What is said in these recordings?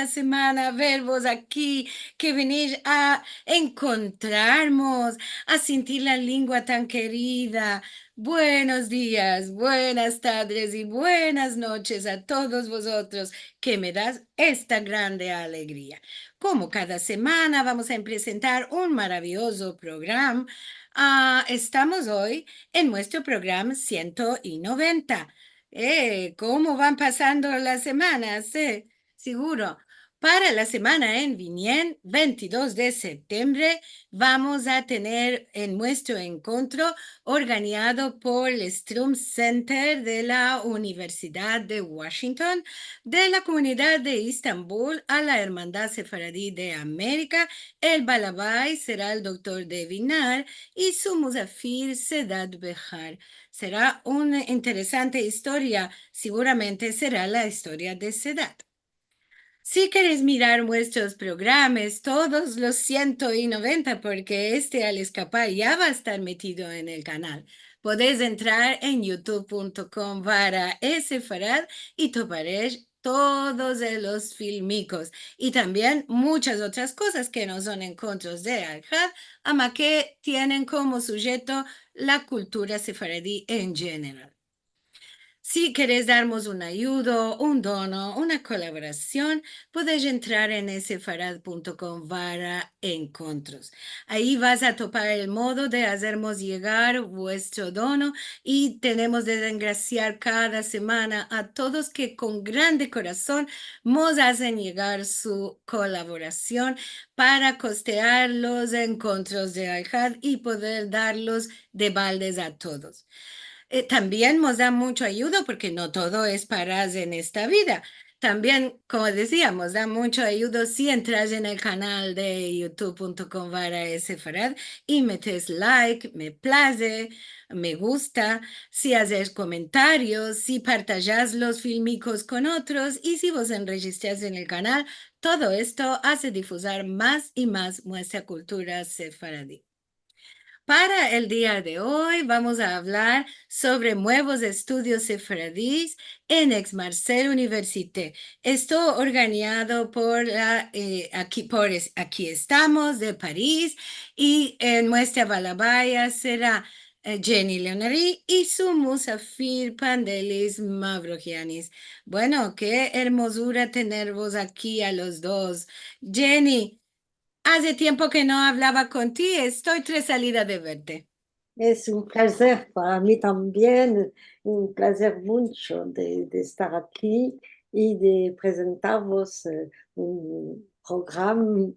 Semana vervos aquí, que venís a encontrarnos, a sentir la lengua tan querida. Buenos días, buenas tardes y buenas noches a todos vosotros que me das esta grande alegría. Como cada semana vamos a presentar un maravilloso programa. Estamos hoy en nuestro programa 190. ¿Cómo van pasando las semanas? Seguro. Para la semana en Vinien, 22 de septiembre, vamos a tener en nuestro encuentro organizado por el Strum Center de la Universidad de Washington, de la comunidad de Istambul a la Hermandad Sefaradí de América. El balabay será el doctor Devinar y su musafir Sedat Behar. Será una interesante historia, seguramente será la historia de Sedat. Si queréis mirar nuestros programas, todos los 190, porque este al escapar ya va a estar metido en el canal, podéis entrar en youtube.com/sfarad y toparéis todos de los filmicos y también muchas otras cosas que no son encuentros de Al-Had, ama que tienen como sujeto la cultura sefaradí en general. Si querés darnos un ayudo, un dono, una colaboración, podés entrar en sfarad.com/encuentros. Ahí vas a topar el modo de hacernos llegar vuestro dono y tenemos de engraciar cada semana a todos que con grande corazón nos hacen llegar su colaboración para costear los encuentros de Al-Had y poder darlos de baldes a todos. También nos da mucho ayuda porque no todo es para en esta vida. También, como decíamos, da mucho ayuda si entras en el canal de youtube.com/sfarad y metes like, me place, me gusta, si haces comentarios, si partajas los filmicos con otros y si vos enregistras en el canal, todo esto hace difusar más y más nuestra cultura sefaradí. Para el día de hoy vamos a hablar sobre nuevos estudios sefaradíes en Aix-Marseille Université. Esto organizado por Aquí Estamos de París y en nuestra balabaya será Jenny Leonari y su musafir Pandelis Mavrogianis. Bueno, qué hermosura tenervos aquí a los dos. Jenny. Hace tiempo que no hablaba contigo, estoy tres salida de verte. Es un placer para mí también, un placer mucho de estar aquí y de presentaros un programa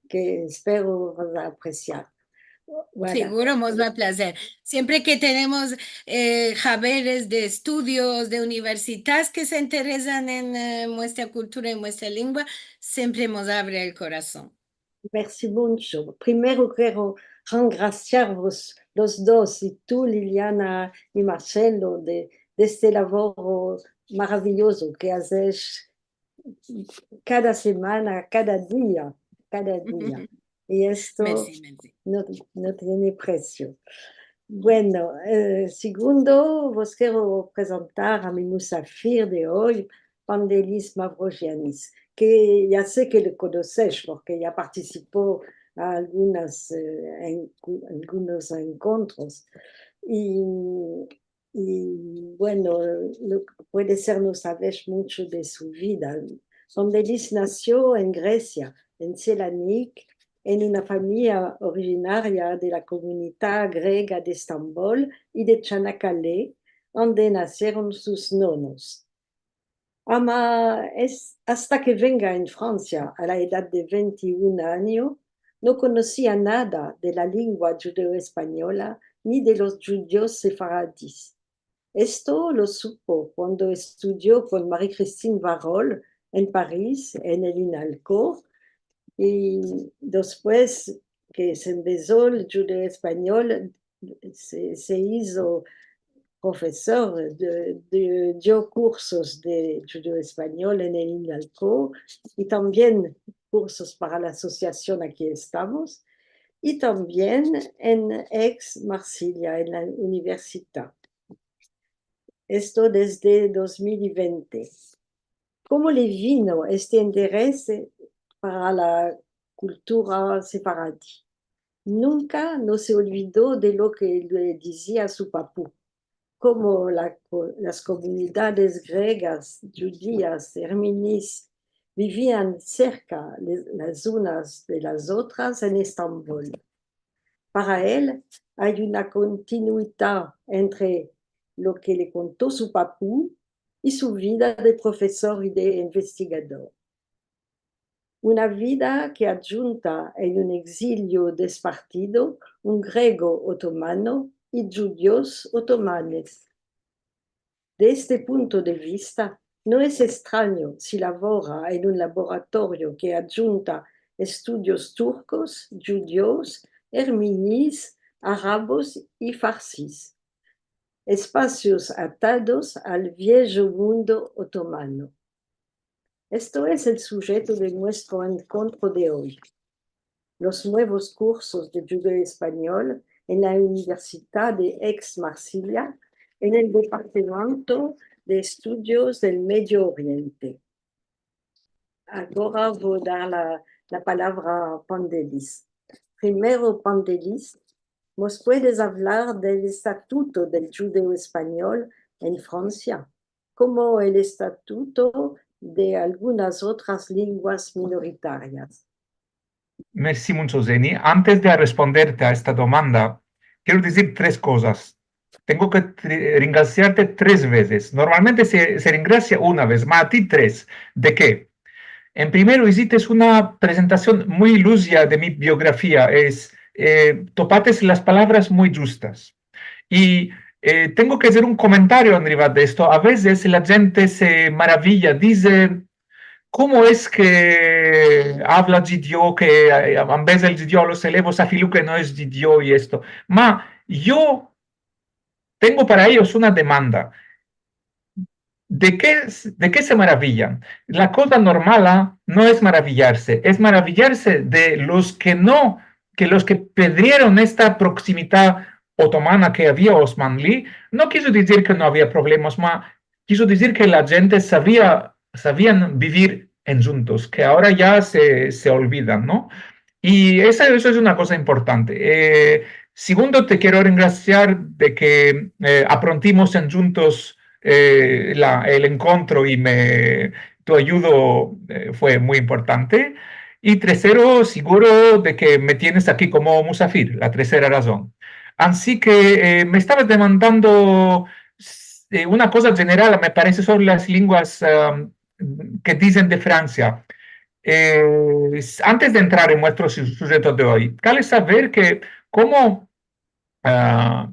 que espero vas a apreciar. Voilà. Seguro nos va a placer. Siempre que tenemos javeres de estudios, de universidades que se interesan en nuestra cultura y nuestra lengua, siempre nos abre el corazón. Merci mucho. Primero quiero congraciaros los dos y tú, Liliana y Marcelo, de este labor maravilloso que haces cada semana, cada día. Y esto Merci, merci. no, no tiene precio. Bueno, segundo, vos quiero presentar a mi musafir de hoy, Pandelis Mavrogianis, que ya sé que le conoces porque ya participó a algunos encuentros. Y, y bueno, puede ser no sabes mucho de su vida. Vangelis nació en Grecia, en Selanik, en una familia originaria de la comunidad griega de Estambul y de Çanakkale, donde nacieron sus nonos. Hasta que venga en Francia a la edad de 21 años, no conocía nada de la lengua judeo-española ni de los judíos sefaradíes. Esto lo supo cuando estudió con Marie-Christine Varol en París, en el INALCO, y después que se empezó el judeo español, se hizo profesor, dio cursos de judeo español en el INALCO y también cursos para la asociación Aquí Estamos y también en Aix-Marseille, en la universidad. Esto desde 2020. ¿Cómo le vino este interés para la cultura sefaradí? Nunca no se olvidó de lo que le decía su papú, como las comunidades griegas, judías, herminis, vivían cerca las unas de las otras en Estambul. Para él hay una continuidad entre lo que le contó su papú y su vida de profesor y de investigador. Una vida que adjunta en un exilio despartido un griego otomano y judíos otomanes. De este punto de vista, no es extraño si labora en un laboratorio que adjunta estudios turcos, judíos, herminis, árabes y farsis, espacios atados al viejo mundo otomano. Esto es el sujeto de nuestro encuentro de hoy. Los nuevos cursos de judeo español en la Universidad de Aix-Marsillia, en el Departamento de Estudios del Medio Oriente. Ahora voy a dar la palabra a Pandelis. Primero, Pandelis, ¿nos puedes hablar del estatuto del judeo español en Francia, como el estatuto de algunas otras lenguas minoritarias? Merci mucho, Zeni. Antes de responderte a esta demanda, quiero decir tres cosas. Tengo que ringraziarte tres veces. Normalmente se ringracia una vez, mas a ti tres. ¿De qué? En primero, hiciste una presentación muy lucia de mi biografía. Topates las palabras muy justas. Y tengo que hacer un comentario arriba de esto. A veces la gente se maravilla, dice, ¿cómo es que habla di Dio, que en vez del Dio los elevos a filu que no es di Dio y esto? Ma yo tengo para ellos una demanda. ¿De qué se maravillan? La cosa normal no es maravillarse de los que no, que los que perdieron esta proximidad otomana que había Osmanli. No quiso decir que no había problemas, ma quiso decir que la gente sabían vivir en juntos, que ahora ya se olvidan, ¿no? Y eso es una cosa importante. Segundo, te quiero agradecer de que aprontimos en juntos el encuentro y tu ayuda fue muy importante. Y tercero, seguro de que me tienes aquí como musafir, la tercera razón. Así que me estabas demandando una cosa general, me parece, son las lenguas que dicen de Francia. Antes de entrar en nuestro sujeto de hoy, cabe saber que como ah,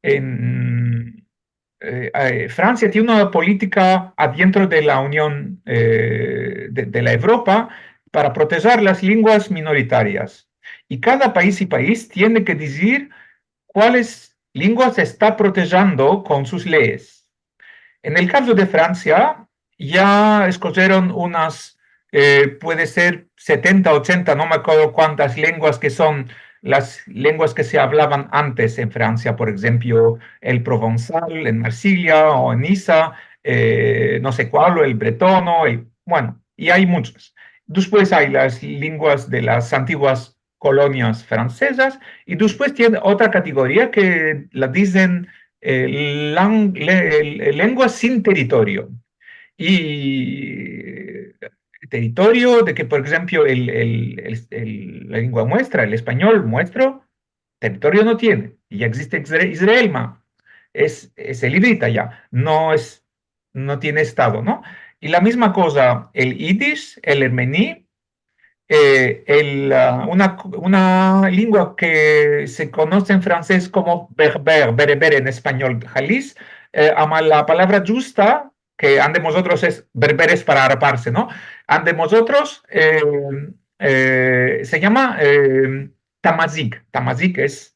en Francia tiene una política adentro de la Unión de la Europa para proteger las lenguas minoritarias. Y cada país y país tiene que decir cuáles lenguas está protegiendo con sus leyes. En el caso de Francia, ya escogieron unas, puede ser 70, 80, no me acuerdo cuántas lenguas que son las lenguas que se hablaban antes en Francia, por ejemplo, el provenzal en Marsella o en Niza, no sé cuál, o el bretono, bueno, y hay muchas. Después hay las lenguas de las antiguas colonias francesas y después tiene otra categoría que la dicen lenguas sin territorio. Y territorio de que, por ejemplo, la lengua muestra, el español muestro, territorio no tiene. Y ya existe Israel, es el ibrita ya, no tiene estado, ¿no? Y la misma cosa, el yiddish, el armení, una lengua que se conoce en francés como bereber en español, jalis, la palabra justa, que ande vosotros es berberes para araparse, ¿no? Ande vosotros se llama tamazic, tamazic es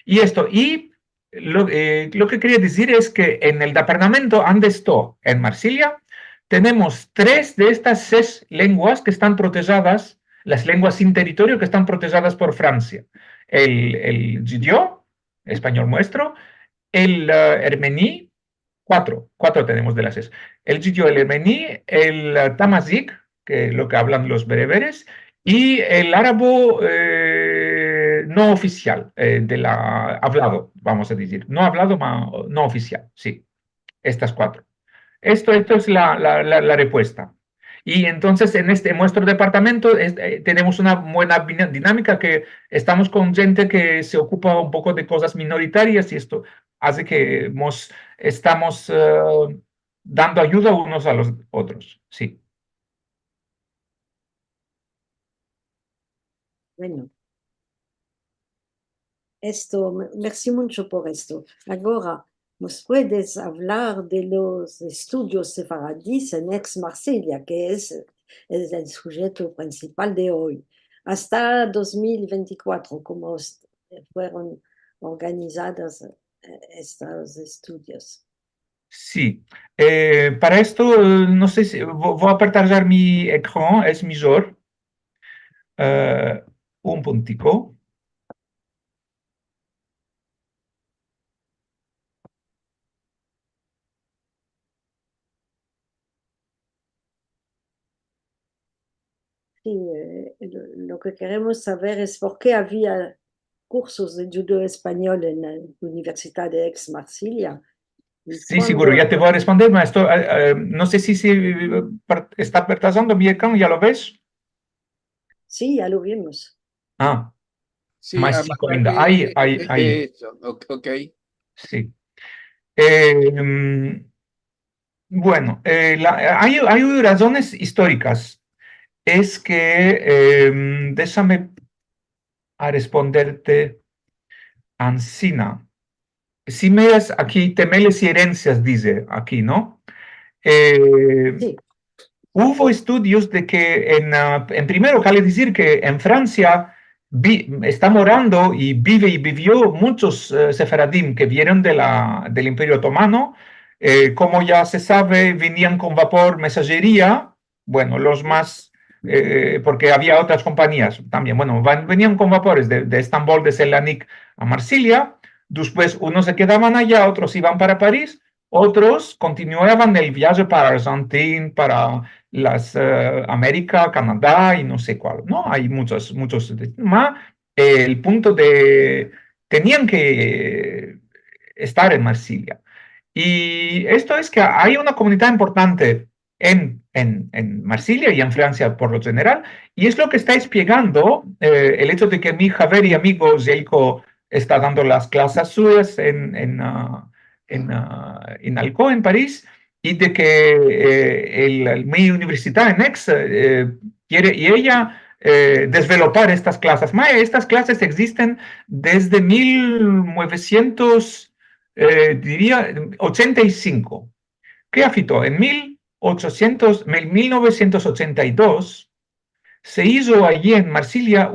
y esto, y lo que quería decir es que en el departamento donde estoy, en Marsella, tenemos tres de estas seis lenguas que están protegidas, las lenguas sin territorio que están protegidas por Francia. El español nuestro, el armení, cuatro tenemos de las 6. El Jidyo, el Ermení, el Tamazight, que es lo que hablan los bereberes, y el árabe no oficial, hablado, vamos a decir. No hablado, no oficial, sí. Estas 4. Esto es la respuesta. Y entonces en nuestro departamento tenemos una buena dinámica, que estamos con gente que se ocupa un poco de cosas minoritarias, y esto hace que estamos dando ayuda unos a los otros. Sí. Bueno, merci mucho por esto. Ahora, ¿nos puedes hablar de los estudios sefaradíes en ex-Marsella, que es el sujeto principal de hoy? Hasta 2024, ¿cómo fueron organizados estos estudios? Sí. Para esto, no sé si voy a partajar mi ecran, es mejor. Un puntico. Sí, lo que queremos saber es por qué había cursos de judo español en la Universidad de Aix-Marsillia. Y Sí, seguro, ya te voy a responder, pero esto, no sé si está partajando mi ecran, ¿ya lo ves? Sí, ya lo vimos. Ah, Sí, más 5 ainda. Ahí. eso, ok. Sí. Bueno, hay razones históricas. Es que, déjame a responderte, Ancina. Si me das aquí, temeles y herencias, dice aquí, ¿no? Sí, Hubo estudios de que, en primero, cabe decir que en Francia está morando y vivió muchos sefaradim que vinieron del Imperio Otomano. Como ya se sabe, venían con vapor mensajería, bueno, los más, porque había otras compañías también, bueno, venían con vapores de Estambul, de Selanik a Marsilia. Después unos se quedaban allá, otros iban para París, otros continuaban el viaje para Argentina, para las América, Canadá y no sé cuál, ¿no? Hay muchos más. El punto de tenían que estar en Marsilia. Y esto es que hay una comunidad importante en Marsilia y en Francia por lo general, y es lo que está explicando el hecho de que mi Javier y amigo Zeiko está dando las clases suyas en Alcoy, en París, y de que mi universidad en Aix quiere, y ella, desarrollar estas clases. Estas clases existen desde 1900, diría, 85. ¿Qué afitó? En 1982 se hizo allí en Marsilia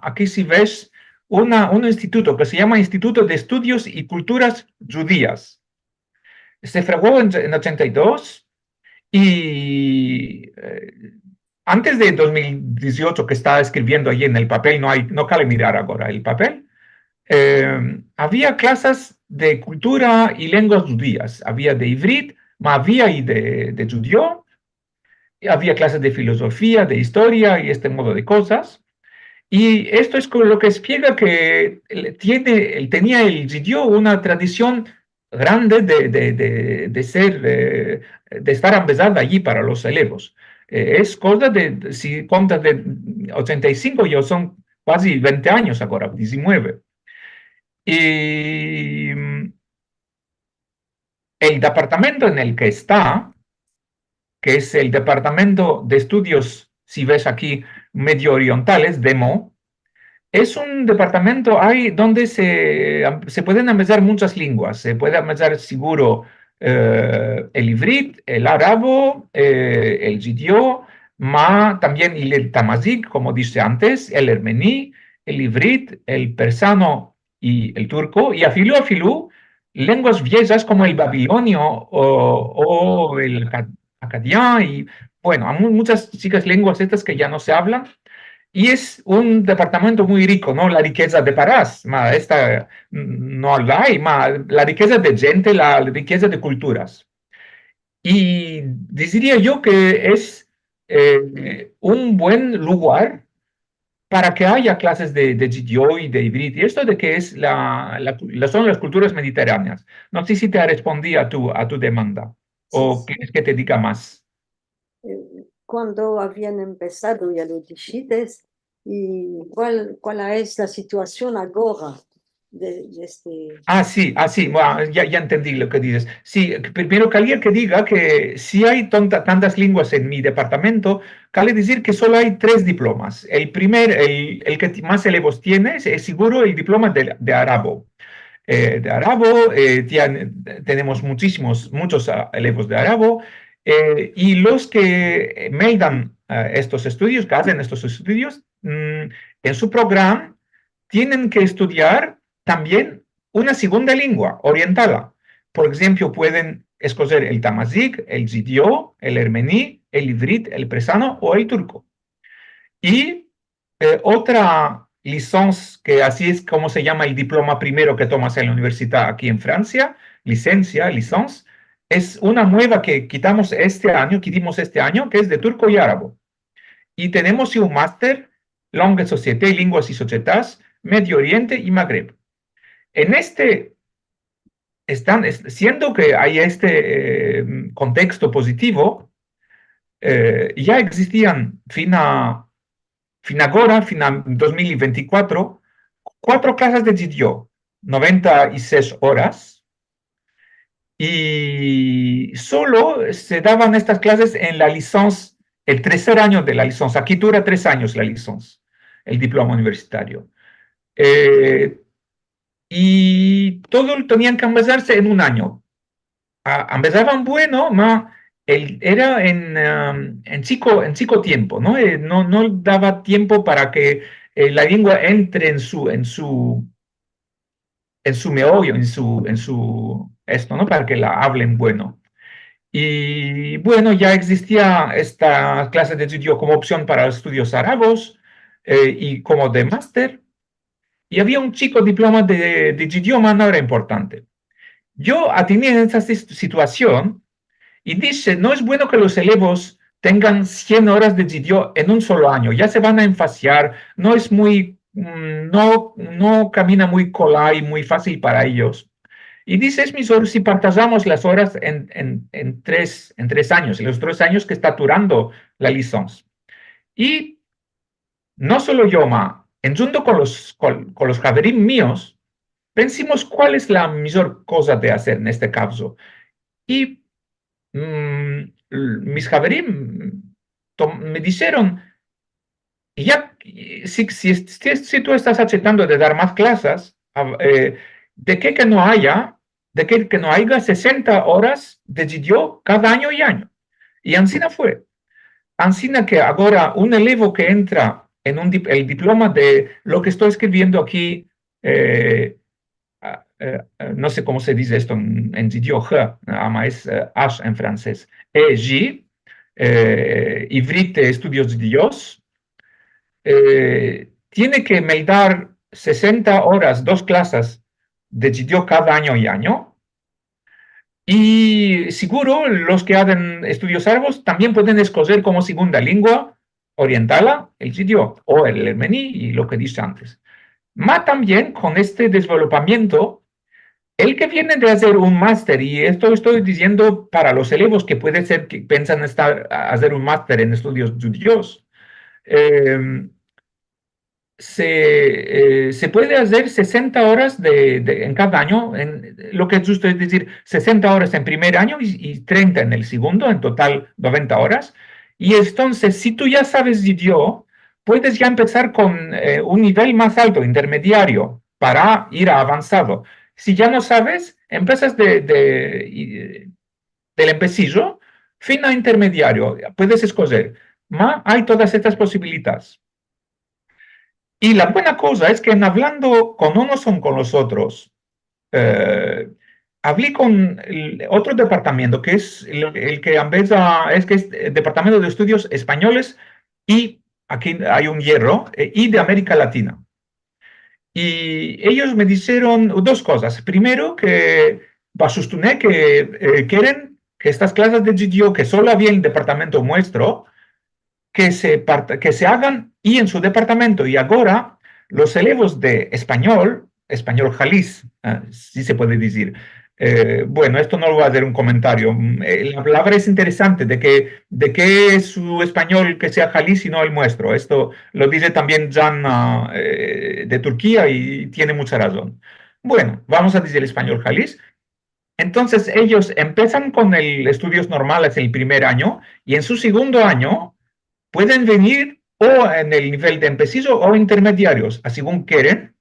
aquí si ves, un instituto que se llama Instituto de Estudios y Culturas Judías. Se fraguó en 82 y antes de 2018, que estaba escribiendo allí en el papel, no cabe mirar ahora el papel, había clases de cultura y lenguas judías. Había de ivrit, había y de judío, había clases de filosofía, de historia y este modo de cosas. Y esto es lo que explica que tenía el judío una tradición grande de estar empezando allí para los elevos. Es cosa si contas de 85, ya son casi 20 años ahora, 19. Y el departamento en el que está, que es el Departamento de Estudios, si ves aquí, Medio Orientales, DEMO, es un departamento ahí donde se pueden empezar muchas lenguas. Se puede empezar seguro el ivrit, el árabe, el judío, también el tamazight, como dice antes, el armení, el ivrit, el persano y el turco, y a filú, lenguas viejas como el babilonio o el acadián, y bueno, hay muchas chicas lenguas estas que ya no se hablan. y es un departamento muy rico, ¿no? La riqueza de Parás, ma esta no la hay, ma la riqueza de gente, la riqueza de culturas. Y diría yo que es un buen lugar para que haya clases de GDO y de híbrido. Y esto de que es son las culturas mediterráneas. No sé si te respondí a tu demanda Sí, o sí. quieres que te diga más. Cuando habían empezado, ya lo dijiste, y cuál es la situación ahora de este... Ah, sí, bueno, ya entendí lo que dices. Sí, primero quería que diga que si hay tantas lenguas en mi departamento, quiere decir que solo hay tres diplomas. El que más elevos tiene es seguro el diploma de Arabo. De Arabo, tenemos muchos elevos de Arabo, y los que me dan estos estudios, que hacen estos estudios, en su programa tienen que estudiar también una segunda lengua oriental. Por ejemplo, pueden escoger el tamazic, el zidio, el armení, el ivrit, el presano o el turco. Y otra licencia, que así es como se llama el diploma primero que tomas en la universidad aquí en Francia, licencia, es una nueva que quitimos este año, que es de turco y árabe. Y tenemos un máster, Langue Société, Lenguas y Societas, Medio Oriente y Magreb. En este, siendo que hay este contexto positivo, ya existían fin agora, fin 2024, 4 clases de GDO, 96 horas, y solo se daban estas clases en la licencia, el tercer año de la licencia. Aquí dura 3 años la licencia, el diploma universitario. Y todo tenían que empezarse en un año. Empezaban bueno, era en chico tiempo, ¿no? No daba tiempo para que la lengua entre en su meollo, esto, ¿no? Para que la hablen bueno. Y bueno, ya existía esta clase de estudio como opción para los estudios árabes, y como de máster, y había un chico diploma de idioma, no era importante. Yo atiné en esta situación y dice, no es bueno que los elevos tengan 100 horas de GDO en un solo año, ya se van a enfaciar, no es no camina muy cola y muy fácil para ellos. Y dice, es mejor si partajamos las horas en 3 años, en los 3 años que está durando la licencia. Y no solo yo, en junto con los javerín míos, pensemos cuál es la mejor cosa de hacer en este caso. Y mis javerín me dijeron, ya, si tú estás aceptando de dar más clases, de que no haya, que no haya 60 horas de GDO cada año y año. Y así no fue. Así que ahora un elevo que entra en el diploma de lo que estoy escribiendo aquí, no sé cómo se dice esto en GDO, es H en francés, EJ, Ivrit Estudios de Dios, tiene que me dar 60 horas, 2 clases de GDO cada año y año. Y seguro los que hacen estudios árabes también pueden escoger como segunda lengua oriental el GDO o el armení y lo que dije antes. Más también con este desarrollamiento, el que viene de hacer un máster, y esto estoy diciendo para los elevos que puede ser que piensan hacer un máster en estudios judíos, eh, se puede hacer 60 horas en cada año, lo que es justo es decir, 60 horas en primer año y 30 en el segundo, en total 90 horas. Y entonces, si tú ya sabes idioma, puedes ya empezar con un nivel más alto, intermediario, para ir a avanzado. Si ya no sabes, empiezas del empecillo, fin a intermediario, puedes escoger. Hay todas estas posibilidades. Y la buena cosa es que en hablando con unos o con los otros, hablé con otro departamento que es el que es que es el Departamento de Estudios Españoles y aquí hay un hierro, y de América Latina. Y ellos me dijeron dos cosas. Primero, que va sostener que quieren que estas clases de GDO, que solo había en el departamento nuestro, que se hagan y en su departamento. Y ahora los elevos de español Jalisco, si se puede decir. Bueno, esto no lo voy a hacer un comentario. La palabra es interesante de que es su español que sea Jalisco y no el nuestro. Esto lo dice también Jan de Turquía y tiene mucha razón. Bueno, vamos a decir el español Jalisco. Entonces ellos empiezan con el estudios normales el primer año y en su segundo año pueden venir o en el nivel de empeciso o intermediarios, según quieren,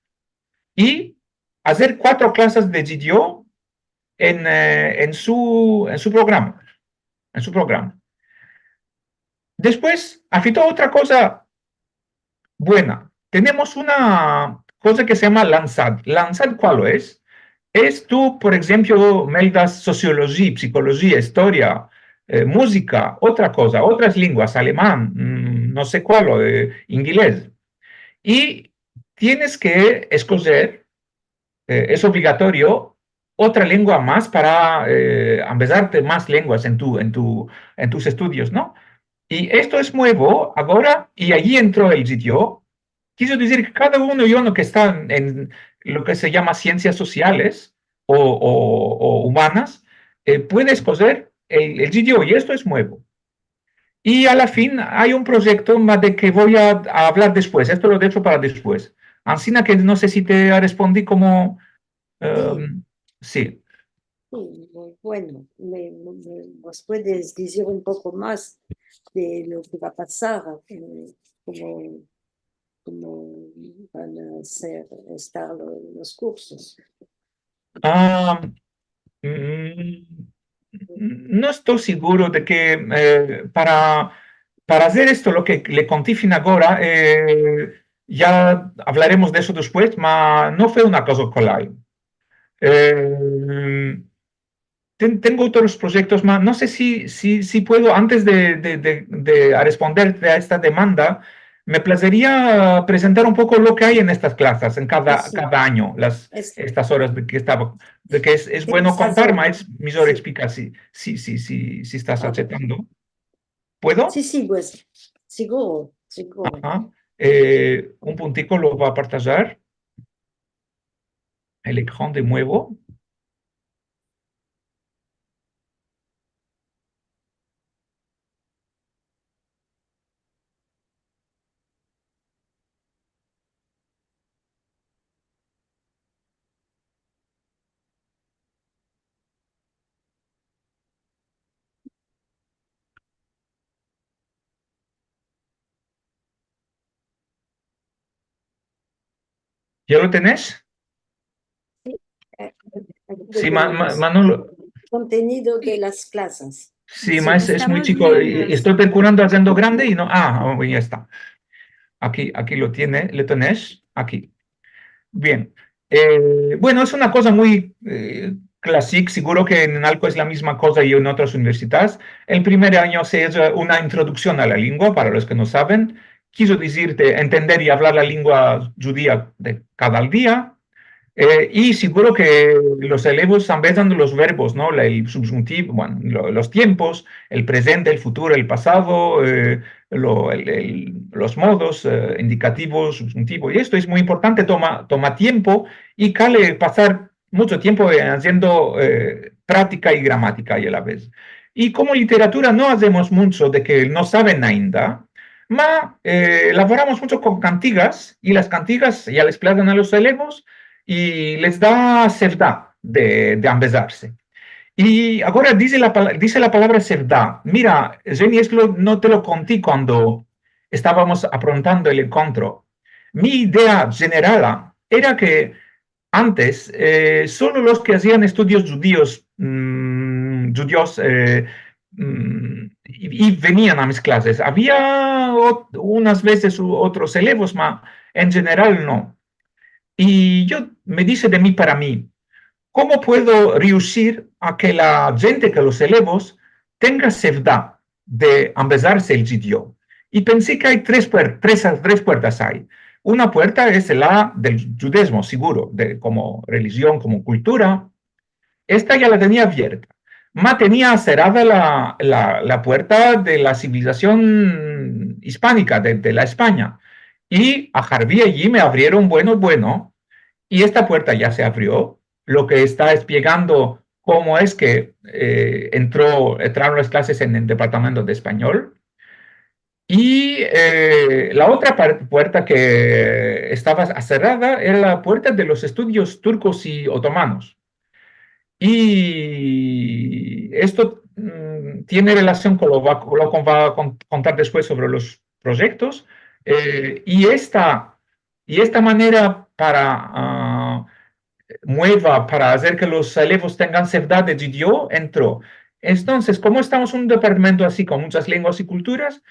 y hacer 4 clases de GDO en su programa. En su programa. Después, afito otra cosa buena. Tenemos una cosa que se llama Landsat. ¿Landsat cuál es? Es tú, por ejemplo, meldas sociología, psicología, historia, música, otra cosa, otras lenguas, alemán, no sé cuál, inglés. Y tienes que escoger, es obligatorio, otra lengua más para empezarte más lenguas en tus estudios, ¿no? Y esto es nuevo ahora, y allí entró el sitio. Quiso decir que cada uno y uno que está en lo que se llama ciencias sociales o humanas, puede escoger el sitio, y esto es nuevo. Y a la fin hay un proyecto más de que voy a hablar después, esto lo dejo para después. Ancina, que no sé si te respondí como... Sí, sí. sí, bueno, ¿nos puedes decir un poco más de lo que va a pasar? Cómo, cómo van a estar los cursos. Ah, mm, no estoy seguro de que para hacer esto, lo que le conté fin ahora, ya hablaremos de eso después, pero no fue una cosa colai. Eh, tengo otros proyectos más. No sé si puedo, antes de responderte a esta demanda, me placería presentar un poco lo que hay en estas clases, en Sí, cada año, es, estas horas de que es bueno tienes contar, razón. más es mejor Sí, explicar si estás ah, aceptando. ¿Puedo? sí, pues, seguro, seguro. Ajá. Un puntico lo va a partajar. El ecrán de nuevo. ¿Ya lo tenés? Eh, Aquí lo Sí, tenemos. Manolo. Contenido de Sí, las clases. Sí, sí, más es muy estamos chico. viendo. Estoy procurando haciendo grande y no. Ah, ya está. Aquí lo tenés. Aquí. Bien. Bueno, es una cosa muy clásica. Seguro que en Alco es la misma cosa y en otras universidades. El primer año se es una introducción a la lengua, para los que no saben. Quiso decirte entender y hablar la lengua judía de cada día. Y seguro que los elevos están pensando los verbos, ¿no? El subjuntivo, bueno, los tiempos, el presente, el futuro, el pasado, los modos, indicativo, subjuntivo. Y esto es muy importante, toma tiempo y cale pasar mucho tiempo haciendo práctica y gramática y a la vez. Y como literatura no hacemos mucho de que no saben ainda, elaboramos mucho con cantigas y las cantigas ya les plazan a los elevos y les da sevda de empezarse. Y ahora dice la palabra sevda. Mira, Jenny, no te lo conté cuando estábamos afrontando el encuentro. Mi idea general era que antes solo los que hacían estudios judíos, y venían a mis clases. Había unas veces otros elevos, pero en general no. Y yo me dice de mí para mí, ¿cómo puedo reducir a que la gente, que los elevos, tenga sevda de empezarse el sitio? Y pensé que hay tres puertas hay. Una puerta es la del judaísmo, seguro, como religión, como cultura. Esta ya la tenía abierta. Tenía cerrada la puerta de la civilización hispánica, de la España. Y a Harvey allí me abrieron bueno, y esta puerta ya se abrió, lo que está explicando cómo es que entraron las clases en el departamento de español. Y la otra puerta que estaba cerrada era la puerta de los estudios turcos y otomanos. Y esto tiene relación con lo que va a contar después sobre los proyectos. Y esta manera nueva para hacer que los elevos tengan certeza de idioma entró. Entonces, como estamos en un departamento así con muchas lenguas y culturas,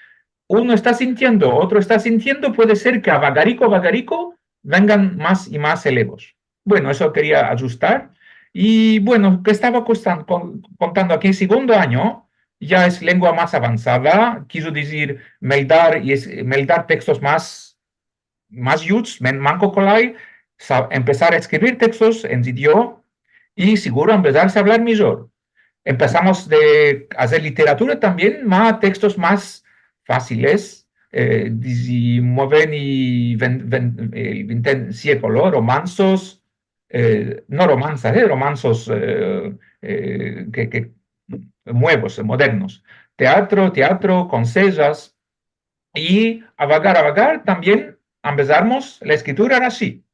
uno está sintiendo, otro está sintiendo, puede ser que a vagarico vengan más y más elevos. Bueno, eso quería ajustar. Y bueno, que estaba contando aquí, segundo año, ya es lengua más avanzada, quiso decir meldar textos más yuts, manco colai, empezar a escribir textos en idioma y seguro empezarse a hablar mejor. Empezamos a hacer literatura también, más textos más fáciles, 19 y 20 siglo, romanzos, no romanzas, romanzos nuevos, modernos. Teatro, consejas, y a vagar también empezamos la escritura así.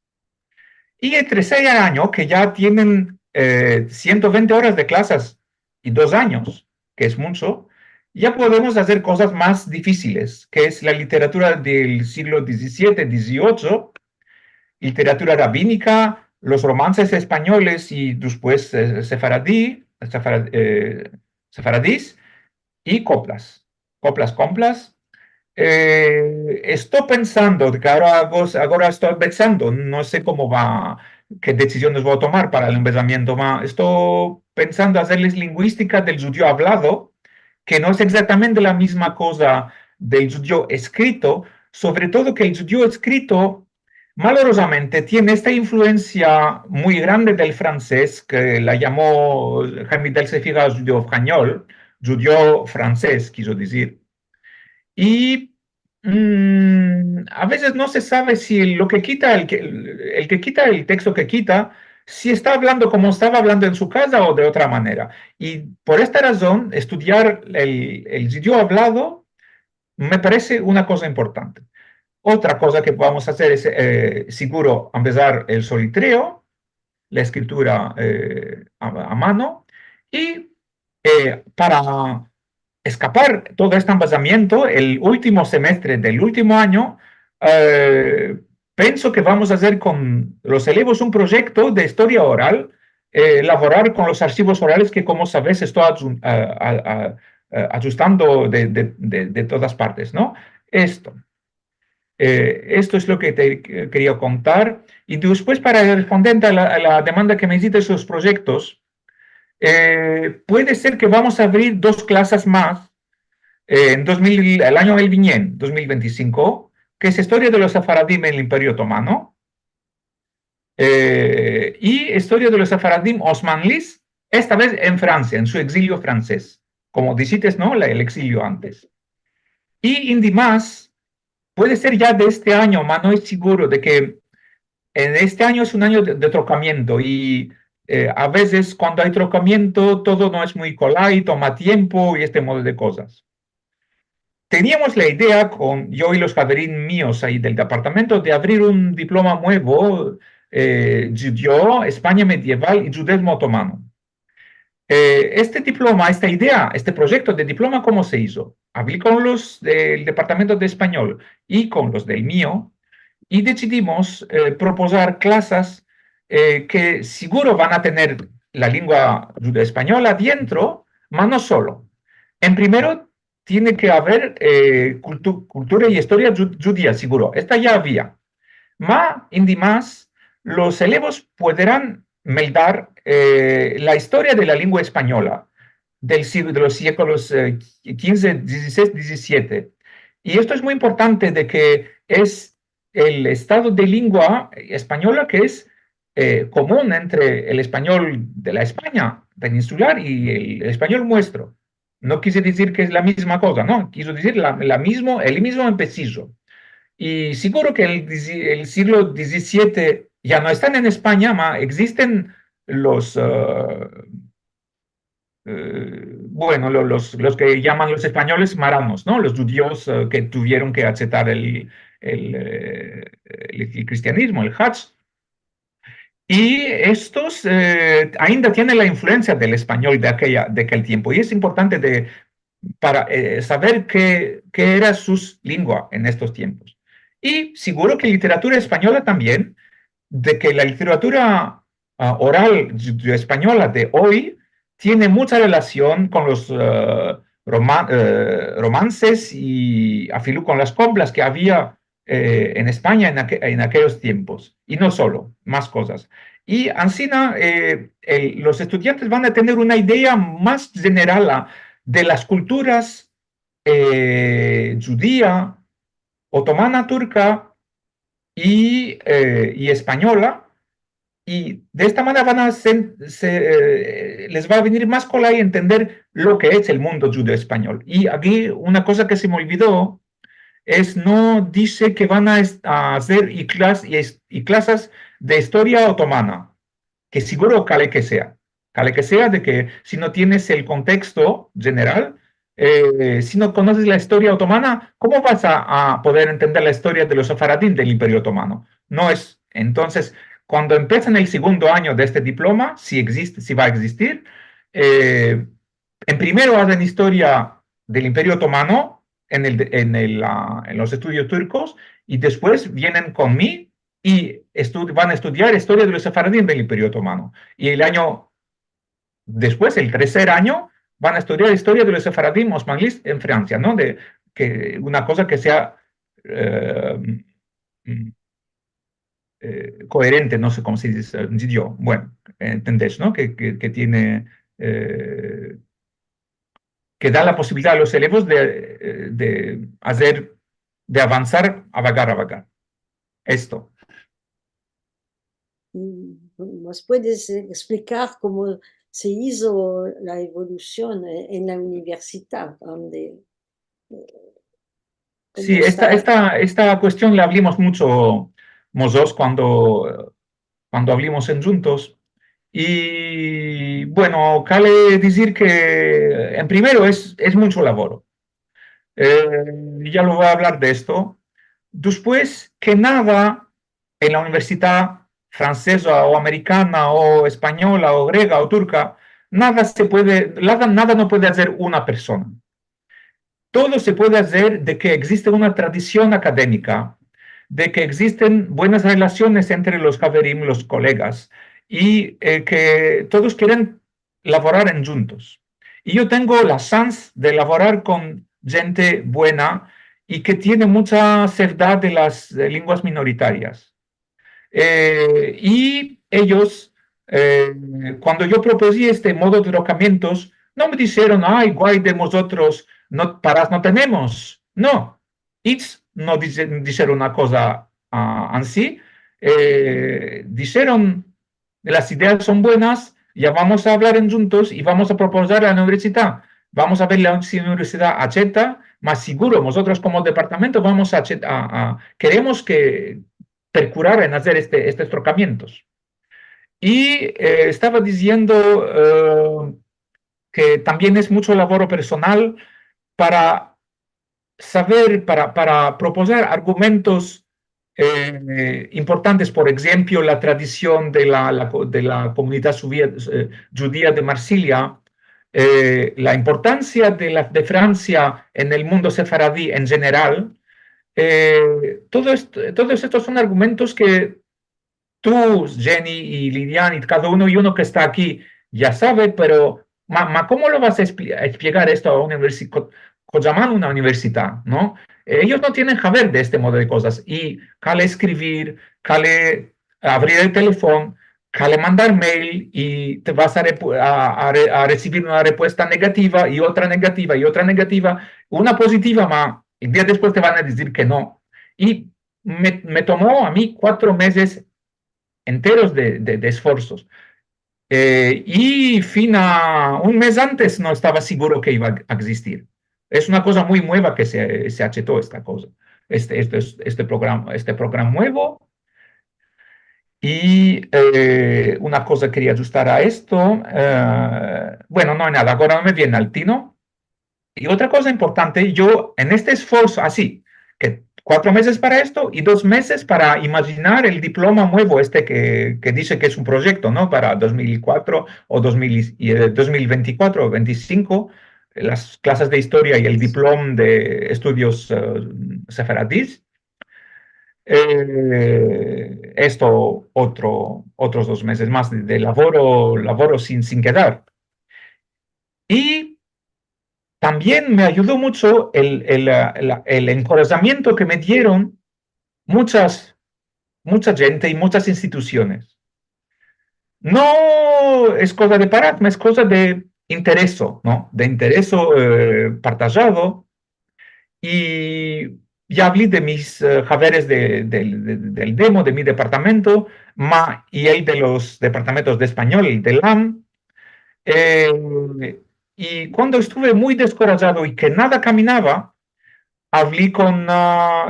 Y el tercer año, que ya tienen 120 horas de clases y 2 años, que es mucho, ya podemos hacer cosas más difíciles, que es la literatura del siglo XVII, XVIII, literatura rabínica, los romances españoles y después sefaradís y coplas. Estoy pensando, que ahora estoy pensando, no sé cómo va, qué decisiones voy a tomar para el empezamiento, estoy pensando hacerles lingüística del judío hablado, que no es exactamente la misma cosa del judío escrito, sobre todo que el judío escrito, malorosamente, tiene esta influencia muy grande del francés, que la llamó Jaime del Sefiga judío español, judío francés, quiso decir. Y a veces no se sabe si lo que quita, el que quita el texto que quita, si está hablando como estaba hablando en su casa o de otra manera. Y por esta razón, estudiar el idioma hablado me parece una cosa importante. Otra cosa que podemos hacer es, seguro, empezar el solitreo, la escritura a mano, y para escapar todo este embasamiento, el último semestre del último año, pienso que vamos a hacer con los elevos un proyecto de historia oral, elaborar con los archivos orales que, como sabes, estoy ajustando de todas partes, ¿no? Esto es lo que te quería contar. Y después, para responder a la demanda que me hiciste de esos proyectos, puede ser que vamos a abrir 2 clases más el año del Viñén, 2025, que es Historia de los Sefaradim en el Imperio Otomano, y Historia de los Sefaradim Osmanlis, esta vez en Francia, en su exilio francés, como dijiste, ¿no? El exilio antes. Y más, puede ser ya de este año, no es seguro de que en este año es un año de trocamiento y a veces cuando hay trocamiento todo no es muy colay, toma tiempo y este modo de cosas. Teníamos la idea con yo y los javerín míos ahí del departamento de abrir un diploma nuevo, Judeo, España medieval y judaísmo otomano. Este diploma, esta idea, este proyecto de diploma, ¿cómo se hizo? Hablé con los del departamento de español y con los del mío y decidimos proponer clases que seguro van a tener la lengua judeo-española dentro, pero no solo. En primero, tiene que haber cultura y historia judía, seguro. Esta ya había. Más, los elevos podrán meldar la historia de la lengua española de los siglos XV, XVI, XVII Y esto es muy importante de que es el estado de lengua española que es común entre el español de la España peninsular y el español nuestro. No quise decir que es la misma cosa, no, quiso decir el mismo preciso. Y seguro que el siglo XVII ya no están en España, pero existen los, bueno, los que llaman los españoles maranos, ¿no? Los judíos que tuvieron que aceptar el cristianismo, el Hajj. Y estos ainda tienen la influencia del español de aquel tiempo. Y es importante para saber qué era su lengua en estos tiempos. Y seguro que literatura española también, de que la literatura oral española de hoy tiene mucha relación con los romances y afilú con las coplas que había en España en aquellos tiempos. Y no solo, más cosas. Y Ancina, los estudiantes van a tener una idea más general de las culturas judía, otomana, turca y española, y de esta manera les va a venir más cola y entender lo que es el mundo judío español. Y aquí una cosa que se me olvidó es no dice que van a hacer y clases de historia otomana, que seguro cale que sea de que si no tienes el contexto general, si no conoces la historia otomana, ¿cómo vas a poder entender la historia de los sefaradín del Imperio Otomano? No es, entonces, cuando empiezan el segundo año de este diploma, si existe, si va a existir, en primero hacen historia del Imperio Otomano en los estudios turcos y después vienen con mí y van a estudiar historia de los sefaradín del Imperio Otomano. Y el año después, el tercer año, van a estudiar historia de los sefaradín osmanlíes en Francia, ¿no? Que una cosa que sea coherente, no sé cómo se dice yo. Bueno, entendés, ¿no? Que tiene, que da la posibilidad a los elevos de avanzar a vagar. Esto. ¿Nos puedes explicar cómo se hizo la evolución en la universidad? Sí, esta cuestión la hablamos mucho nosotros cuando hablamos en juntos. Y bueno, cabe decir que en primero es mucho labor. Ya lo voy a hablar de esto. Después, que nada en la universidad francesa o americana o española o griega o turca, nada no puede hacer una persona. Todo se puede hacer de que existe una tradición académica, de que existen buenas relaciones entre los haverim, los colegas, y que todos quieren laborar en juntos. Y yo tengo la chance de laborar con gente buena y que tiene mucha cerda de las lenguas minoritarias. Y ellos, cuando yo propuse este modo de trocamientos, no me dijeron, ay, guay de nosotros, no, paras no tenemos. No, ellos no dijeron una cosa así. Dijeron, las ideas son buenas, ya vamos a hablar en juntos y vamos a proponer a la universidad. Vamos a ver si la universidad acepta, más seguro, nosotros como departamento vamos queremos que percurar en hacer estos trocamientos. Y estaba diciendo que también es mucho labor personal para saber, para proponer argumentos importantes, por ejemplo, la tradición de la comunidad judía de Marsilia, la importancia de Francia en el mundo sefaradí en general. Todos estos son argumentos que tú, Jenny y Lilian y cada uno y uno que está aquí ya sabe, pero ¿cómo lo vas a explicar esto a una universidad, ¿no? Ellos no tienen que ver de este modo de cosas y cale escribir, cale abrir el teléfono, cale mandar mail y te vas a recibir una respuesta negativa y otra negativa y otra negativa, una positiva, el día después te van a decir que no. Y me tomó a mí 4 meses enteros de esfuerzos. Y un mes antes no estaba seguro que iba a existir. Es una cosa muy nueva que se achetó esta cosa, este programa nuevo. Y una cosa quería ajustar a esto. Bueno, no hay nada, ahora no me viene al tino. Y otra cosa importante, yo en este esfuerzo, así, que 4 meses para esto y 2 meses para imaginar el diploma nuevo, que dice que es un proyecto, ¿no? Para 2004 o 2024 o 2025, las clases de historia y el diploma de estudios sefaradíes. Otros 2 meses más de laboro sin quedar. Y también me ayudó mucho el encorajamiento que me dieron mucha gente y muchas instituciones. No es cosa de parar, es cosa de interés, ¿no? De interés partajado. Y ya hablé de mis haberes del demo, de mi departamento, y el de los departamentos de español, del AM. Y cuando estuve muy descorajado y que nada caminaba, hablé con la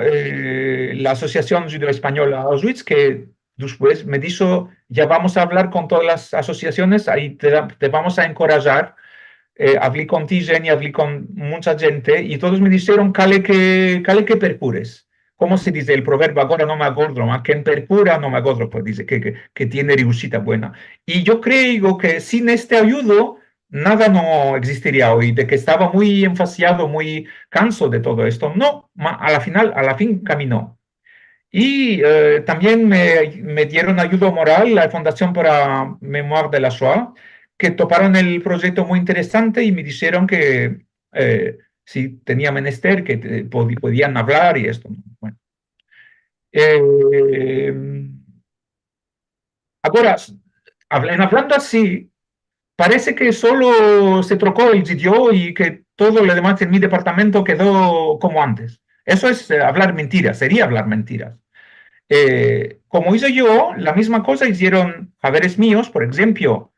Asociación Judeo-Española Auschwitz, que después me dijo, ya vamos a hablar con todas las asociaciones, ahí te vamos a encorajar. Hablé con ti, Jenny, hablé con mucha gente y todos me dijeron, cale que percures. ¿Cómo se dice el proverbio? Ahora no me acuerdo, ma quien percura no me acuerdo, pues dice que tiene riuscita buena. Y yo creo que sin este ayudo, nada no existiría hoy, de que estaba muy enfasiado, muy canso de todo esto. No, a la fin caminó. Y también me dieron ayuda moral la Fundación para Memoria de la Shoah, que toparon el proyecto muy interesante y me dijeron que si tenía menester, que podían hablar y esto. Bueno. Ahora, hablando así, parece que solo se trocó el sitio y que todo lo demás en mi departamento quedó como antes. Eso es hablar mentiras, sería hablar mentiras. Como hice yo, la misma cosa hicieron haberes míos, por ejemplo,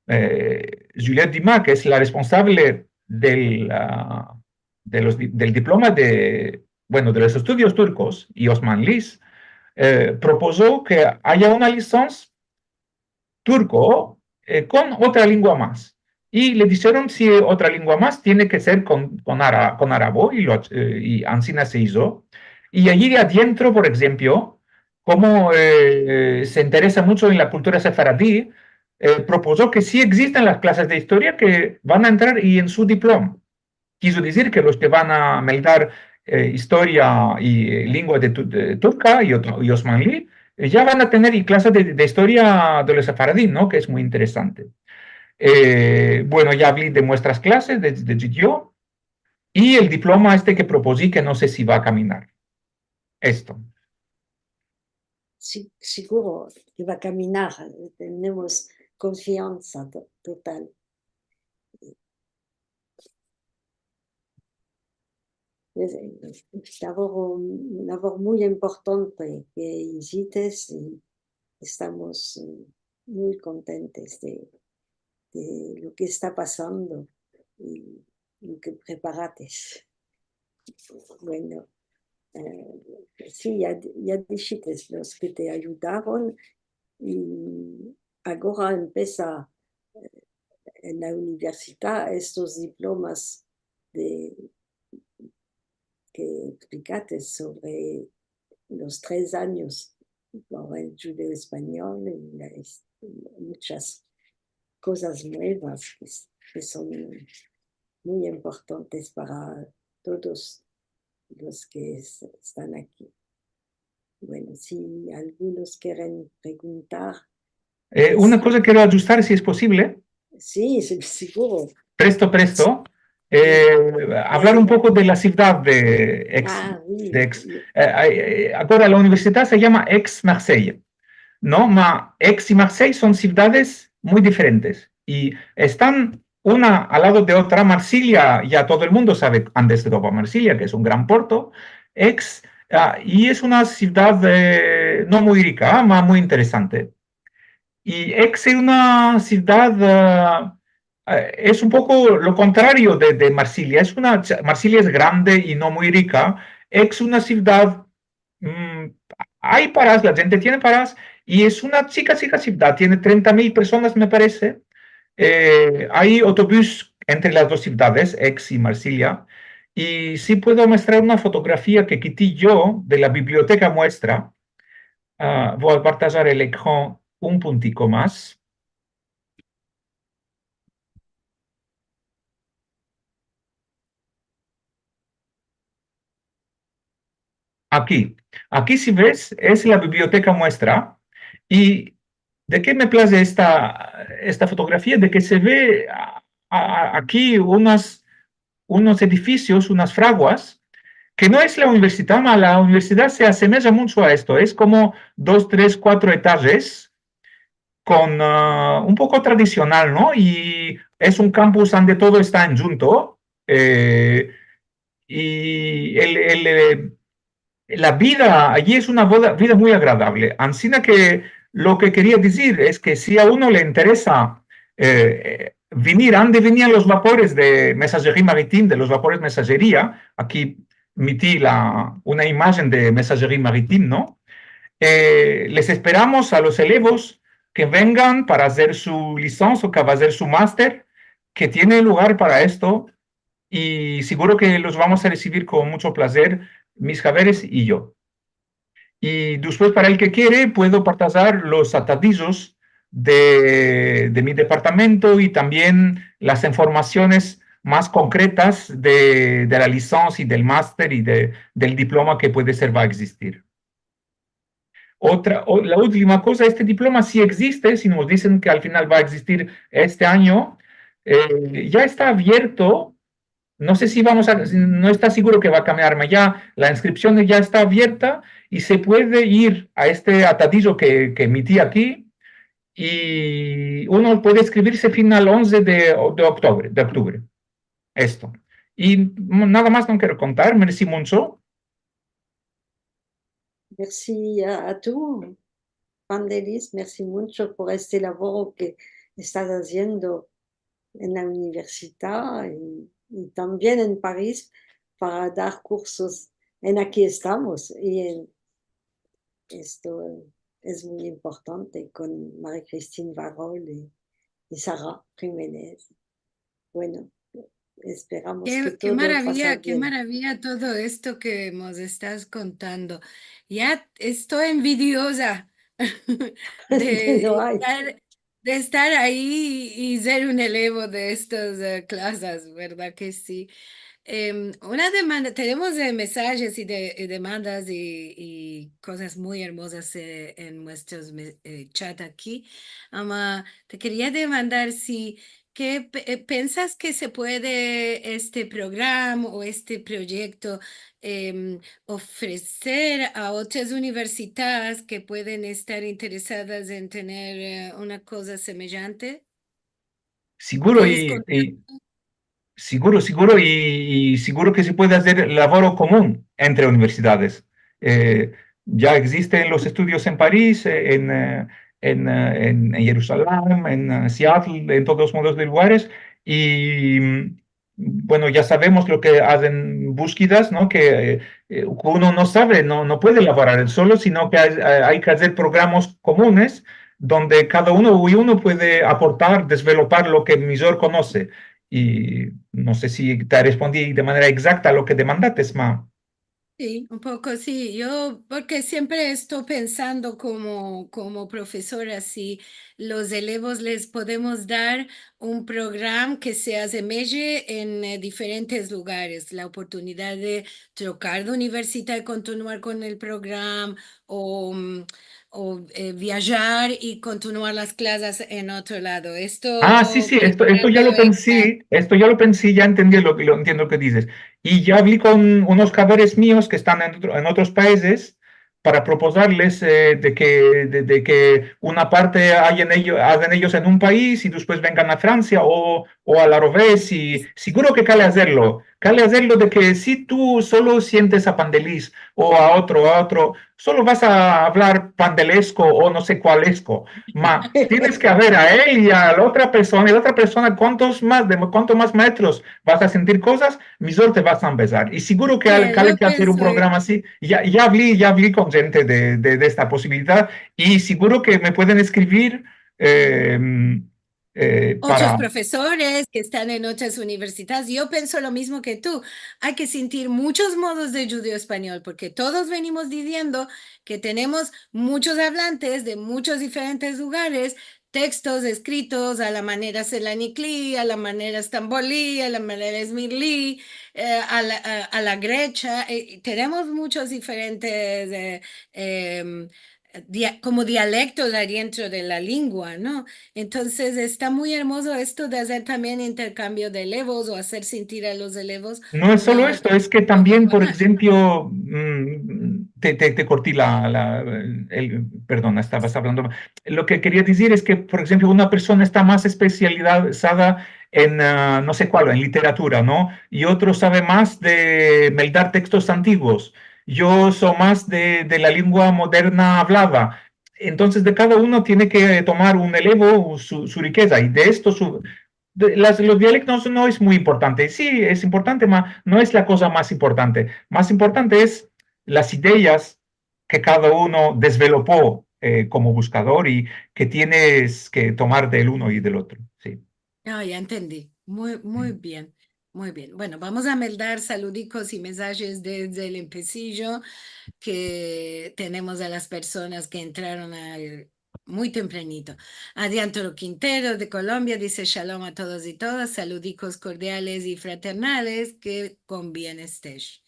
Juliette Dumas, que es la responsable del diploma de los estudios turcos, y Osman Liz, propuso que haya una licencia turco con otra lengua más. Y le dijeron si otra lengua más tiene que ser con árabe, y Ancina se hizo. Y allí adentro, por ejemplo, como se interesa mucho en la cultura sefaradí, propuso que sí existen las clases de historia que van a entrar y en su diploma. Quiso decir que los que van a meldar historia y lengua de turca y osmanlí, ya van a tener clases de historia de los sefaradí, ¿no? Que es muy interesante. Bueno, ya hablé de nuestras clases de GTO y el diploma que propusí, que no sé si va a caminar. Esto. Sí, seguro que va a caminar, tenemos confianza total. Es un labor muy importante que hiciste y estamos muy contentos de lo que está pasando y lo que preparates. Bueno, sí, ya dijiste los que te ayudaron y ahora empieza en la universidad estos diplomas que explicaste sobre los 3 años por el judeo español y muchas cosas nuevas que son muy importantes para todos los que están aquí. Bueno, si algunos quieren preguntar. Una cosa quiero ajustar, si es posible. Sí, seguro. Presto. Hablar un poco de la ciudad de ahora la universidad se llama Aix-Marseille, ¿no? Aix y Marseille son ciudades muy diferentes y están una al lado de otra. Marsilia, ya todo el mundo sabe antes de todo Marsilia, que es un gran puerto, y es una ciudad no muy rica, muy interesante. Y Aix es una ciudad, es un poco lo contrario de Marsilia. Marsilia es grande y no muy rica. Aix es una ciudad, mm, hay paras, la gente tiene paras, y es una chica ciudad, tiene 30.000 personas, me parece. Hay autobús entre las dos ciudades, Aix y Marsilia. Y sí puedo mostrar una fotografía que quité yo de la biblioteca muestra. Voy a partajar el ecran un puntico más. Aquí si ves, es la biblioteca muestra. ¿Y de qué me place esta fotografía? De que se ve aquí unos edificios, unas fraguas, que no es la universidad, la universidad se asemeja mucho a esto. Es como 2, 3, 4 etajes con un poco tradicional, ¿no? Y es un campus donde todo está en junto. Y la vida allí es una vida muy agradable. Ancina que lo que quería decir es que si a uno le interesa venir, donde venían los vapores de mensajería marítima, de los vapores mensajería, aquí metí una imagen de mensajería marítima, ¿no? Les esperamos a los elevos que vengan para hacer su licencia o que va a hacer su máster, que tiene lugar para esto, y seguro que los vamos a recibir con mucho placer, mis javeres y yo. Y después, para el que quiere, puedo partajar los atadillos de mi departamento y también las informaciones más concretas de la licencia y del máster y del diploma que puede ser va a existir. La última cosa, este diploma sí existe, si nos dicen que al final va a existir este año, ya está abierto. No sé si no está seguro que va a cambiarme ya. La inscripción ya está abierta y se puede ir a este atadillo que emití aquí y uno puede escribirse final 11 de octubre. Esto. Y nada más no quiero contar. Merci mucho. Merci a tú, Vangelis, merci mucho por este labor que estás haciendo en la universidad y también en París para dar cursos. En aquí estamos y esto es muy importante con Marie-Christine Varol y Sara Jiménez. Bueno, esperamos que todo pasa Qué bien. maravilla todo esto que nos estás contando. Ya estoy envidiosa No de hay. de estar ahí y ser un elevo de estas clases, ¿verdad que sí? Una demanda, tenemos mensajes y demandas y cosas muy hermosas en nuestros chat aquí. Te quería demandar si ¿qué piensas que se puede este programa o este proyecto ofrecer a otras universidades que pueden estar interesadas en tener una cosa semejante? Seguro ¿Puedes y, contar? y seguro y seguro que se puede hacer labor común entre universidades. Eh, ya existen los estudios en París, en Jerusalén, en Seattle, en todos modos de lugares. Y bueno, ya sabemos lo que hacen búsquedas, ¿no? Que uno no sabe, no puede elaborar el solo, sino que hay que hacer programas comunes donde cada uno puede aportar, desvelopar lo que mejor conoce. Y no sé si te respondí de manera exacta a lo que demandaste, Ma. Sí, un poco sí. Yo, porque siempre estoy pensando como profesora, si los elevos les podemos dar un programa que se asemeje en diferentes lugares, la oportunidad de trocar de universidad y continuar con el programa o viajar y continuar las clases en otro lado. Sí, Esto sí, esto ya lo preparando pensé, ya entendí lo entiendo lo que dices. Y ya hablé con unos caberes míos que están en otros países, para proponerles de que una parte hagan ellos en un país y después vengan a Francia o al revés. Y seguro que cale hacerlo de que si tú solo sientes a Pandeliz o a otro, solo vas a hablar pandelesco o no sé cuálesco. Ma tienes que ver a él y a la otra persona, y la otra persona, cuántos más metros vas a sentir cosas, mejor te vas a empezar. Y seguro que hay Yo que hacer un pienso, programa así. Ya hablé con gente de esta posibilidad y seguro que me pueden escribir eh, otros para... profesores que están en otras universidades. Yo pienso lo mismo que tú. Hay que sentir muchos modos de judío español, porque todos venimos diciendo que tenemos muchos hablantes de muchos diferentes lugares, textos escritos a la manera selaniclí, a la manera estambolí, a la manera esmirlí, a la grecha. Tenemos muchos diferentes como dialectos adentro de la lengua, ¿no? Entonces está muy hermoso esto de hacer también intercambio de elevos o hacer sentir a los elevos No es solo una esto, es que un también, poco por más. ejemplo, te corté perdón, estabas hablando. Lo que quería decir es que, por ejemplo, una persona está más especializada en, no sé cuál, en literatura, ¿no? Y otro sabe más de meldar textos antiguos. Yo soy más de la lengua moderna hablada. Entonces, de cada uno tiene que tomar un elevo, su riqueza, y de esto los dialectos no es muy importante. Sí, es importante, pero no es la cosa más importante. Más importante es las ideas que cada uno desvelopó como buscador y que tienes que tomar del uno y del otro. Sí. Ah, ya entendí. Muy, muy bien. Muy bien. Bueno, vamos a meldar saludicos y mensajes desde el empecillo que tenemos a las personas que entraron muy tempranito. Adrián Toro Quintero de Colombia dice shalom a todos y todas, saludicos cordiales y fraternales, que con bien estés.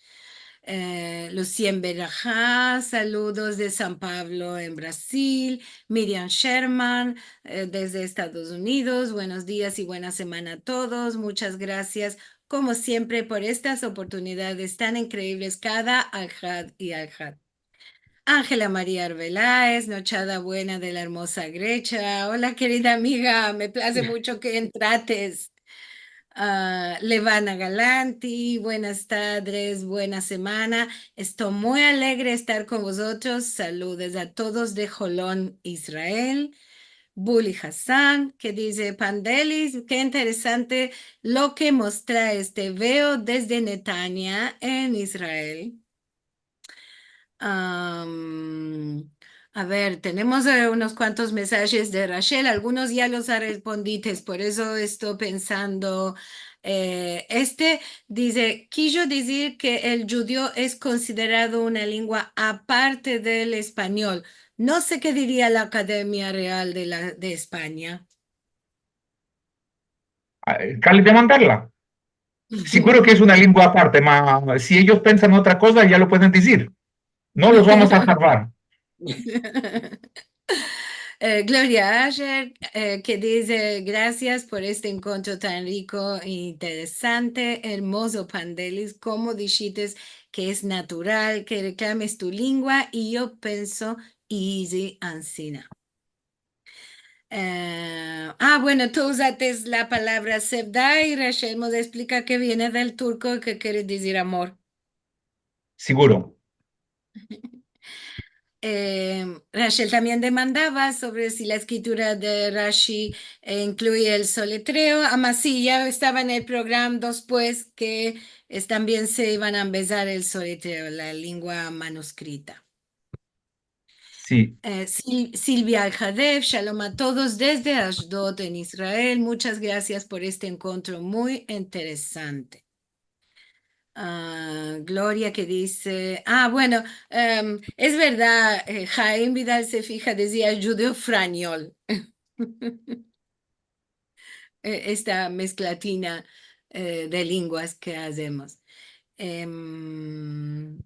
Lucien Berajá, saludos de San Pablo en Brasil. Miriam Sherman desde Estados Unidos, buenos días y buena semana a todos. Muchas gracias, como siempre, por estas oportunidades tan increíbles cada Alhad y Alhad. Ángela María Arbeláez, Nochada Buena de la hermosa Grecha. Hola, querida amiga, me place mucho que entrates. Levana Galanti, buenas tardes, buena semana. Estoy muy alegre de estar con vosotros. Saludos a todos de Jolón, Israel. Bully Hassan, que dice, Pandelis, qué interesante lo que muestra este veo desde Netanya en Israel. Am, a ver, tenemos unos cuantos mensajes de Rachel, algunos ya los ha respondido, por eso estoy pensando, este dice, quiso decir que el judío es considerado una lengua aparte del español. No sé qué diría la Academia Real de España. Cali de mandarla. Seguro que es una lengua aparte, pero si ellos piensan otra cosa, ya lo pueden decir. No los vamos a salvar. Gloria Asher, que dice, gracias por este encuentro tan rico e interesante, hermoso Pandelis, como dijiste que es natural, que reclames tu lengua y yo pienso easy ansina. Bueno, tú usaste la palabra sevda y Rachel nos explica que viene del turco y que quiere decir amor. Seguro. Rachel también demandaba sobre si la escritura de Rashi incluye el soletreo. Además, sí, ya estaba en el programa después que también se iban a empezar el soletreo, la lengua manuscrita. Sí. Silvia Aljadev, shalom a todos desde Ashdod en Israel. Muchas gracias por este encuentro muy interesante. Gloria que dice, bueno, es verdad, Jaime Vidal se fija, decía judeo frañol, esta mezclatina de lenguas que hacemos. Em,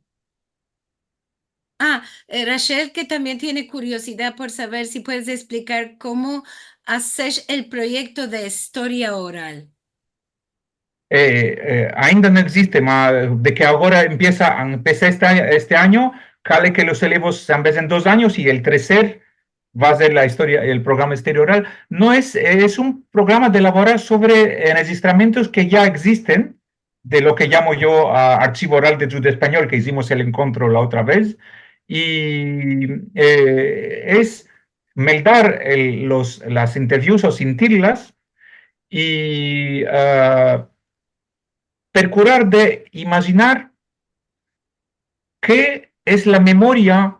Rachel, que también tiene curiosidad por saber si puedes explicar cómo haces el proyecto de historia oral. Ainda no existe, pero de que ahora empieza este año cale que los elevos se en 2 años y el tercer va a ser la historia, el programa Estéreo Oral. No es un programa de elaborar sobre registramientos que ya existen, de lo que llamo yo archivo oral de Jude Español, que hicimos el encuentro la otra vez, y es meldar las interviews o sentirlas y procurar de imaginar qué es la memoria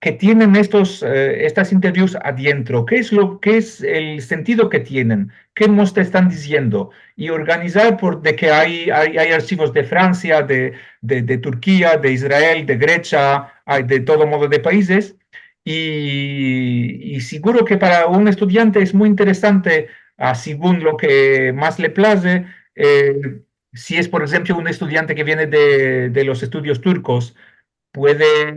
que tienen estas interviews adentro, qué es el sentido que tienen, qué nos te están diciendo, y organizar de que hay archivos de Francia, de Turquía, de Israel, de Grecia, hay de todo modo de países, y seguro que para un estudiante es muy interesante, según lo que más le place, si es, por ejemplo, un estudiante que viene de los estudios turcos, puede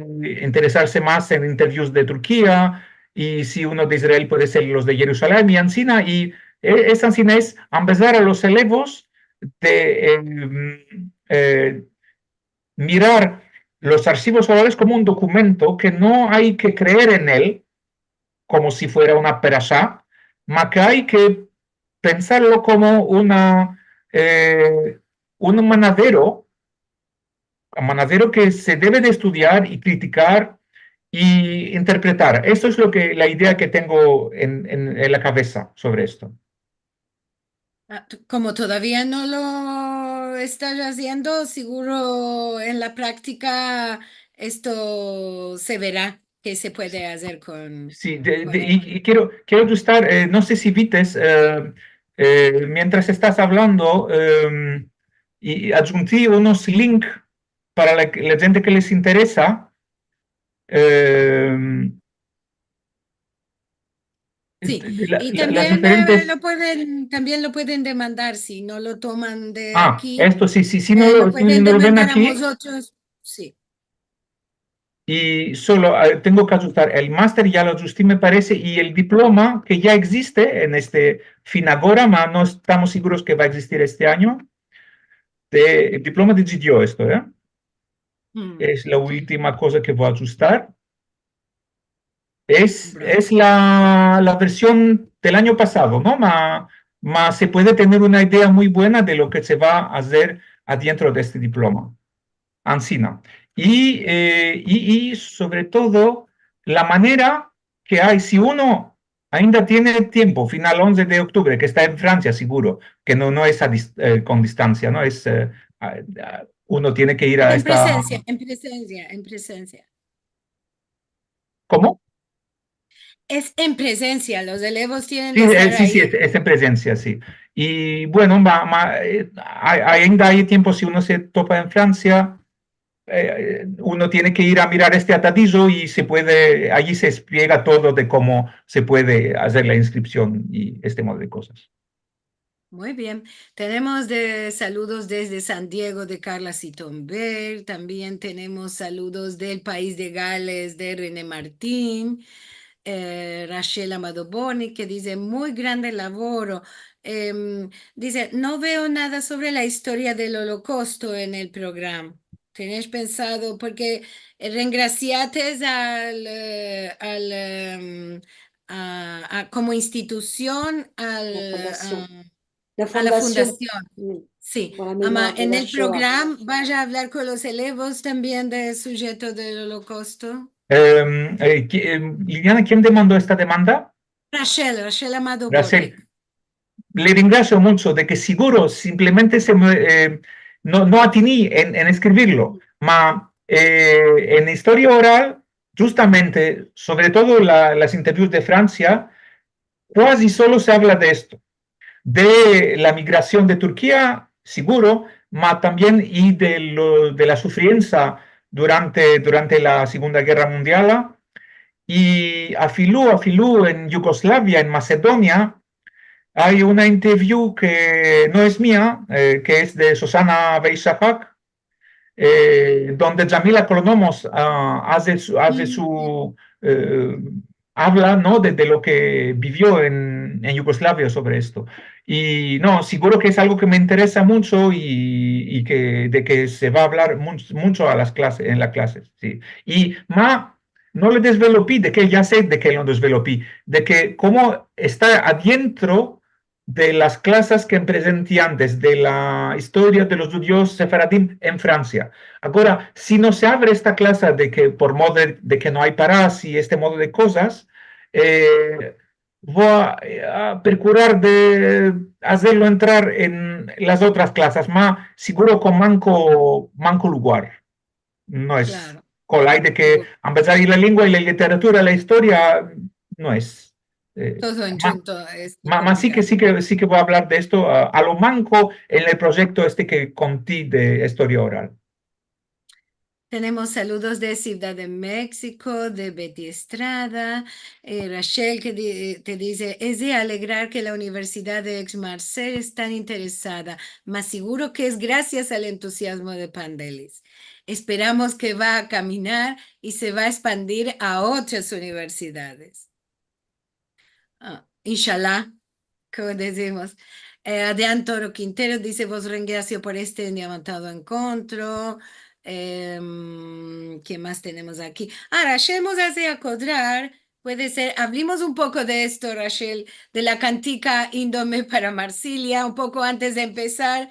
interesarse más en interviews de Turquía, y si uno de Israel puede ser los de Jerusalén y Ancina, y esa Ancina es empezar a los elevos de mirar los archivos orales como un documento que no hay que creer en él como si fuera una perashá, más que hay que pensarlo como un manadero que se debe de estudiar y criticar y interpretar. Esto es la idea que tengo en la cabeza sobre esto. Como todavía no lo estás haciendo, seguro en la práctica esto se verá que se puede hacer Sí, con el... y quiero ajustar, no sé si vites, mientras estás hablando, y adjunté unos links para la gente que les interesa. Sí, y Las también diferentes. también lo pueden demandar si no lo toman de aquí, Esto sí, si lo si pueden no lo ven demandar a aquí, nosotros. Sí. y solo tengo que ajustar el máster, ya lo ajusté, me parece, y el diploma que ya existe en este Finagora, no estamos seguros que va a existir este año, el diploma de GDO, esto, ¿eh? Es la Ok. última cosa que voy a ajustar. Es, Bra- es la versión del año pasado, ¿no? Se puede tener una idea muy buena de lo que se va a hacer adentro de este diploma. Ancina. Y sobre todo, la manera que hay, si uno ainda tiene tiempo, final 11 de octubre, que está en Francia, seguro, que no es con distancia, ¿no? Uno tiene que ir a En esta. presencia, en presencia, en presencia. ¿Cómo? Es en presencia, los elevos tienen Sí, de estar sí, sí, ahí. es en presencia, sí. Y bueno, ainda hay tiempo si uno se topa en Francia. Uno tiene que ir a mirar este atadillo y allí se explica todo de cómo se puede hacer la inscripción y este modo de cosas. Muy bien. Tenemos de saludos desde San Diego de Carla Sitonber. También tenemos saludos del país de Gales de René Martín. Rachel Amado Boni, que dice, muy grande laboro. Dice, no veo nada sobre la historia del Holocausto en el programa. ¿Tenés pensado? Porque rengraciates como institución La fondation. La a la fondation, fundación. oui, Sí, pour la mémoire de en la el Shoah. programa vaya a hablar con los elevos también del sujeto del Holocausto. Liliana, ¿quién demandó esta demanda? Rachel Amado Graciela. Borrek. Le ringrazio mucho de que seguro simplemente no atiní en escribirlo, ma en historia oral, justamente, sobre todo las interviews de Francia, casi solo se habla de esto, de la migración de Turquía, seguro, ma también y de la sufriencia durante la Segunda Guerra Mundial, y a Filú en Yugoslavia, en Macedonia. Hay una interview que no es mía, que es de Susana Beisahak, donde Jamila Kronomos eh, habla, ¿no? de lo que vivió en Yugoslavia sobre esto. Y no, seguro que es algo que me interesa mucho y de que se va a hablar mucho a las clases, en las clases, sí. Y más, no le desvelopí, de que ya sé de que lo desvelopí, de que cómo está adentro de las clases que presenté antes, de la historia de los judíos sefaradim en Francia. Ahora, si no se abre esta clase de que por modo de que no hay paras y este modo de cosas, voy a procurar de hacerlo entrar en las otras clases, más seguro con manco lugar. No es Claro. colai de que empezar la lengua y la literatura, la historia, no es. Todo en Más, junto es más complicado. sí que voy a hablar de esto a lo manco en el proyecto este que conté de historia oral. Tenemos saludos de Ciudad de México, de Betty Estrada, Rachel que te dice, es de alegrar que la Universidad de Aix-Marseille es tan interesada, más seguro que es gracias al entusiasmo de Pandelis. Esperamos que va a caminar y se va a expandir a otras universidades. Inshallah, como decimos. Adrián Toro Quintero dice, vos ringracio por este diamantado encuentro. ¿Qué más tenemos aquí? Rachel nos hace acordar, puede ser, hablemos un poco de esto, Rachel, de la cantica índome para Marsilia, un poco antes de empezar.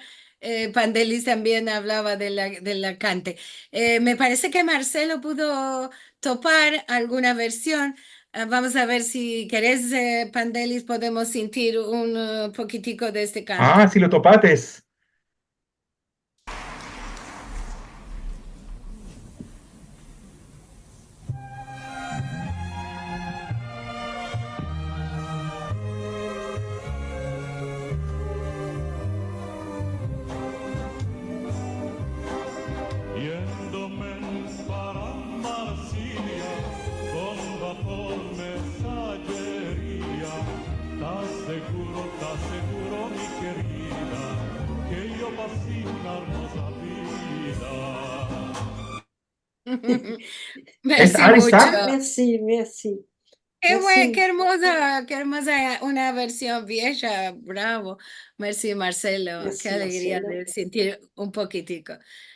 Pandelis también hablaba de la cante. Me parece que Marcelo pudo topar alguna versión. Vamos a ver si querés, Pandelis, podemos sentir un poquitico de este Ah, cante. si lo topates. Yéndome para Marsilia, con vapor mensajería, ¿estás seguro, mi querida, que yo pasé una hermosa vida? ¿Es Merci mucho. Arisa? Merci, merci. Merci, Qué hermosa, una versión vieja, bravo. Merci, Marcelo, qué merci alegría Marcelo. de sentir un poquitico.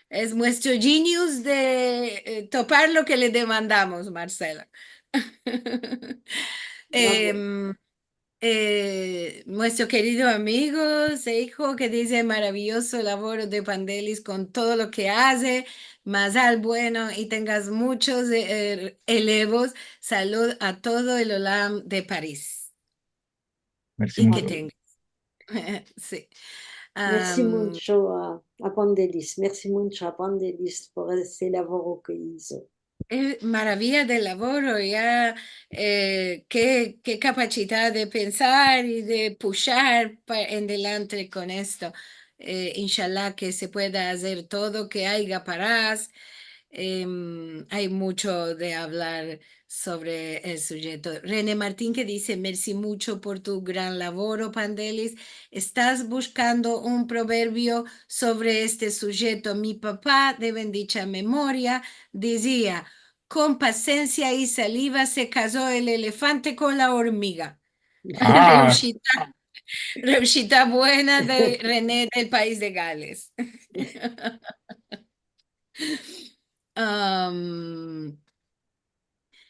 Es nuestro genius de topar lo que le demandamos, Marcelo. Bravo. Em, nuestro querido amigo Seijo que dice maravilloso labor de Pandelis con todo lo que hace, más al bueno y tengas muchos elevos. Salud a todo el Olam de París Merci y que mucho. Bravo. tengas. Sí. Merci Am, mucho a Pandelis. Merci mucho a Pandelis por ese labor que hizo. Maravilla del laboro, ya qué capacidad de pensar y de pushar en delante con esto. Inshallah que se pueda hacer todo, que haya parás. Hay mucho de hablar sobre el sujeto. René Martín que dice, merci mucho por tu gran laboro, Pandelis. Estás buscando un proverbio sobre este sujeto. Mi papá, de bendita memoria, decía, con paciencia y saliva se casó el elefante con la hormiga. Ah, Reushita, reushita buena de René del país de Gales. Am,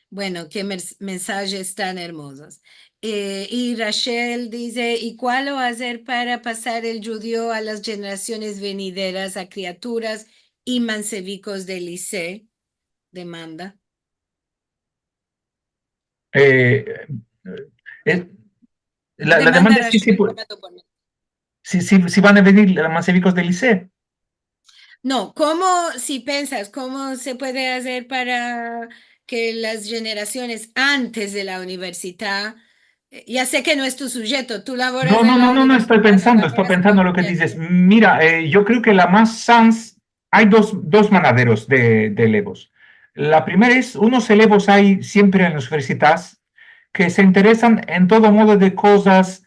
bueno, qué mensajes tan hermosos. Y Rachel dice, ¿y cuál lo hacer para pasar el judío a las generaciones venideras, a criaturas y mancebicos del liceo? Demanda. eh, eh, la Demanda demanda es que Rachel. si van a venir los masívicos del ICE. No, ¿cómo, si piensas, cómo se puede hacer para que las generaciones antes de la universidad, ya sé que no es tu sujeto, tú laboras en la No, universidad, estoy laboras pensando con lo que dices. gente. Mira, yo creo que la más sans, hay dos manaderos de elevos. La primera es, unos elevos hay siempre en las universidades que se interesan en todo modo de cosas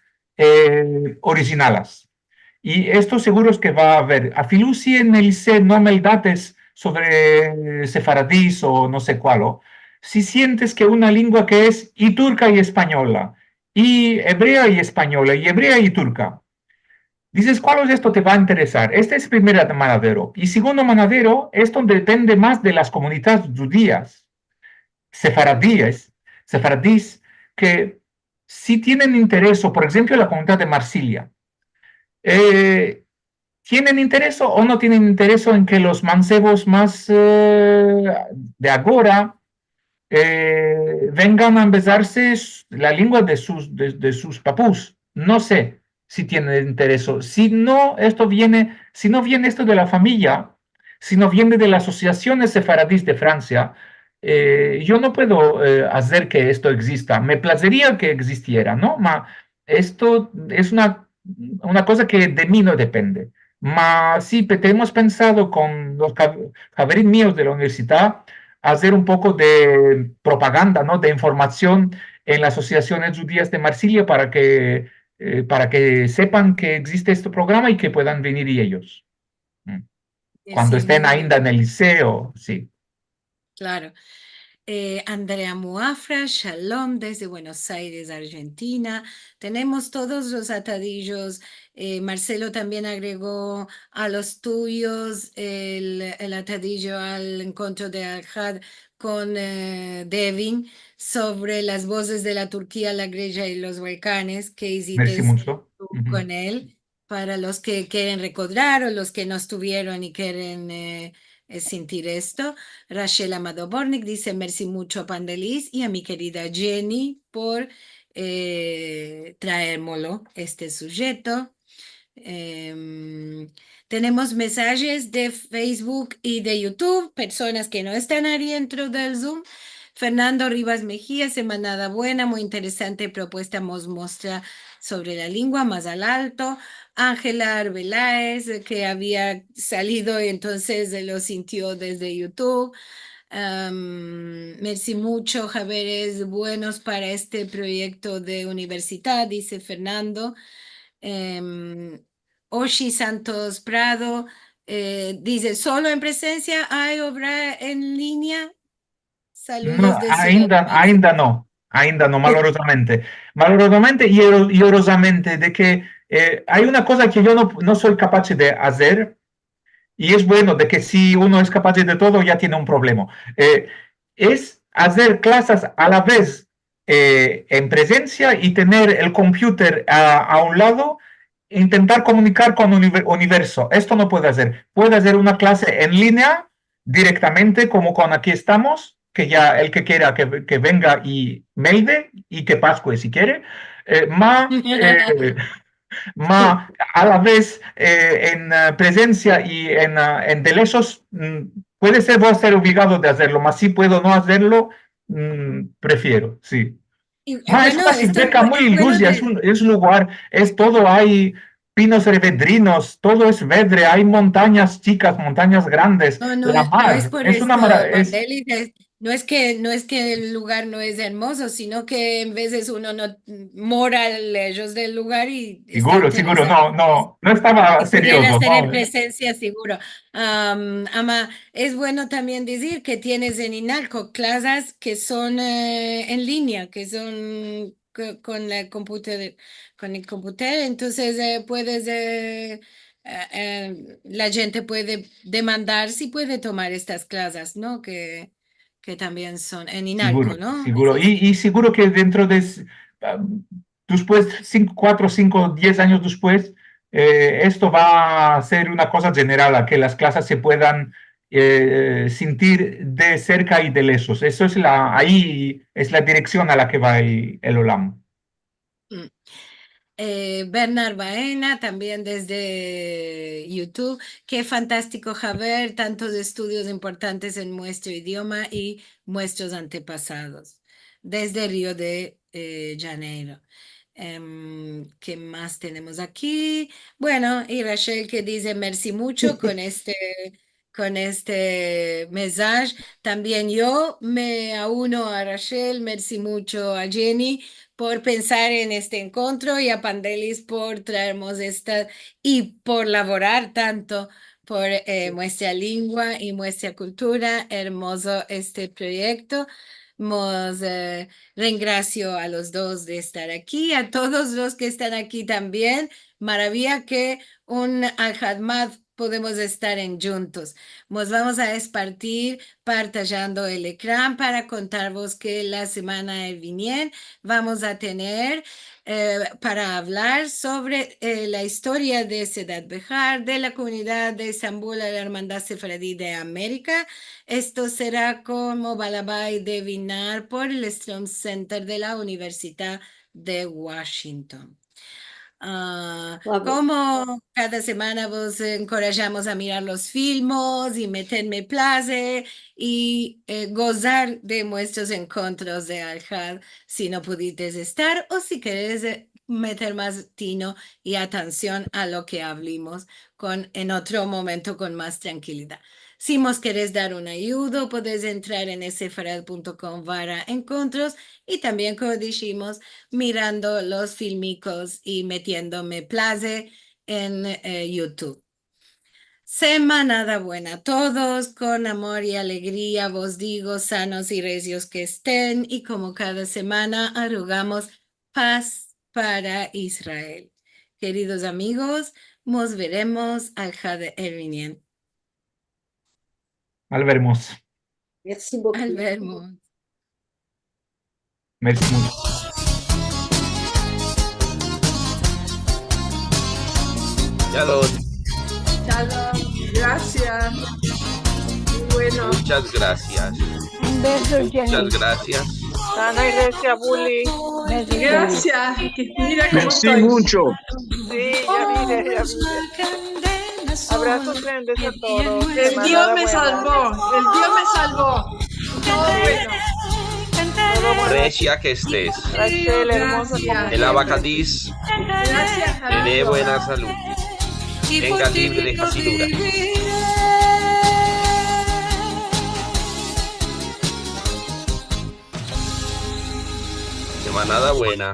originales. Y esto seguro es que va a haber. A Filusi en el ICE no me dates sobre sefaradís o no sé cuál. Si sientes que una lengua que es y turca y española, y hebrea y española, y hebrea y turca, Dices, ¿cuál de esto te va a interesar? Este es el primer manadero. Y segundo manadero, esto depende más de las comunidades judías, sefaradíes, que si tienen interés, o por ejemplo la comunidad de Marsilia, eh, ¿tienen interés o no tienen interés en que los mancebos más de ahora vengan a empezarse la lengua de sus papús? No sé si tienen interés. Si no viene esto de la familia, si no viene de las asociaciones sefaradís de Francia, yo no puedo hacer que esto exista. Me placería que existiera, ¿no? Esto es una cosa que de mí no depende. Sí, hemos pensado con los javerín míos de la universidad hacer un poco de propaganda, ¿no? De información en las asociaciones judías de Marsilia para que sepan que existe este programa y que puedan venir y ellos. Cuando Sí, estén muy ainda en bien, el liceo, sí. claro. Andrea Muafra, Shalom desde Buenos Aires, Argentina. Tenemos todos los atadillos. Marcelo también agregó a los tuyos el atadillo al encuentro de Al-Had con Devin sobre las voces de la Turquía, la Grecia y los Balcanes que Merci hiciste mucho. tú con él. Para los que quieren recordar o los que no estuvieron y quieren sentir esto. Rachel Amado Bornik dice, merci mucho a Pandeliz y a mi querida Jenny por traérmelo este sujeto. Tenemos mensajes de Facebook y de YouTube, personas que no están ahí dentro del Zoom. Fernando Rivas Mejía, semanada buena, muy interesante propuesta nos muestra sobre la lengua más al alto. Ángela Arbeláez, que había salido y entonces lo sintió desde YouTube. Merci mucho, Javeres, buenos para este proyecto de universidad, dice Fernando. Oshi Santos Prado dice, ¿solo en presencia hay obra en línea? No, Saludos de Ciudad de México. ainda no, malorosamente. Malorosamente y orosamente de que hay una cosa que yo no soy capaz de hacer. Y es bueno de que si uno es capaz de todo, ya tiene un problema. Es hacer clases a la vez en presencia y tener el computer a un lado, intentar comunicar con el universo. Esto no puede hacer. Puede hacer una clase en línea directamente, como con aquí estamos, que ya el que quiera que venga y melde y que pascue si quiere. Ma a la vez en presencia y en teléfonos, puede ser voy a ser obligado de hacerlo, mas si puedo no hacerlo, prefiero, sí. Es Bueno, una esto ciudad muy es bueno ilusa, de... es un lugar, es todo, hay pinos revendrinos, todo es verde, hay montañas chicas, montañas grandes, No, no, la no es mar, por es una esto, maravilla, Pandeli, no es que el lugar no es hermoso, sino que en veces uno no mora lejos del lugar y está seguro, interesado. no estaba Y pudiera serioso, ser en no, presencia, seguro. Ama, es bueno también decir que tienes en INALCO clases que son en línea, que son con con el computador, entonces puedes, la gente puede demandar si puede tomar estas clases, ¿no? Que también son en INALCO, ¿no? Es seguro. esto. Y seguro que dentro de, ah, después, 4, 5, 10 años después, esto va a ser una cosa general, a que las clases se puedan sentir de cerca y de lejos. Eso es ahí es la dirección a la que va el OLAM. Mm. Bernard Baena, también desde YouTube. Qué fantástico, Javier, tantos estudios importantes en nuestro idioma y nuestros antepasados, desde Río de Janeiro. ¿Qué más tenemos aquí? Bueno, y Rachel que dice merci mucho con este mensaje. También yo me auno a Rachel, merci mucho a Jenny por pensar en este encuentro y a Pandelis por traernos esta y por laborar tanto por nuestra lengua y nuestra cultura. Hermoso este proyecto. Mos, ringracio a los dos de estar aquí, a todos los que están aquí también. Maravilla que un Al-Hadmad podemos estar en juntos. Nos vamos a espartir partajando el ecrán para contaros que la semana viniente vamos a tener para hablar sobre la historia de Sedat Behar, de la comunidad de Estambul, la Hermandad Sefaradí de América. Esto será como Balabai de Vinar por el Strom Center de la Universidad de Washington. Como cada semana vos encorajamos a mirar los filmes y meterme place y gozar de nuestros encuentros de Al-Had si no pudiste estar o si querés meter más tino y atención a lo que hablamos en otro momento con más tranquilidad. Si nos querés dar una ayuda, podés entrar en sefarad.com/encuentros y también, como dijimos, mirando los filmicos y metiéndome place en YouTube. Semana buena a todos, con amor y alegría, vos digo, sanos y recios que estén, y como cada semana arrugamos paz para Israel. Queridos amigos, nos veremos al Had Ervinien. Al veremos. Merci beaucoup. Al veremos. Merci mucho. Shalom. Shalom. Gracias. Bueno. Muchas gracias. Un beso, Jenny. Muchas gracias. Sana y recia, Bully. Gracias. Mira cómo Merci estoy. mucho. Sí, ya vine, ya vine. Abrazos grandes a todos. El Dios me salvó. El Dios me salvó. Todo bueno. Todo bueno. Recia que estés. Rachel, hermosa Gracias. como El abacadís Gracias a te dé Dios. buena salud. Venga libre de Hasidura. Semanada buena.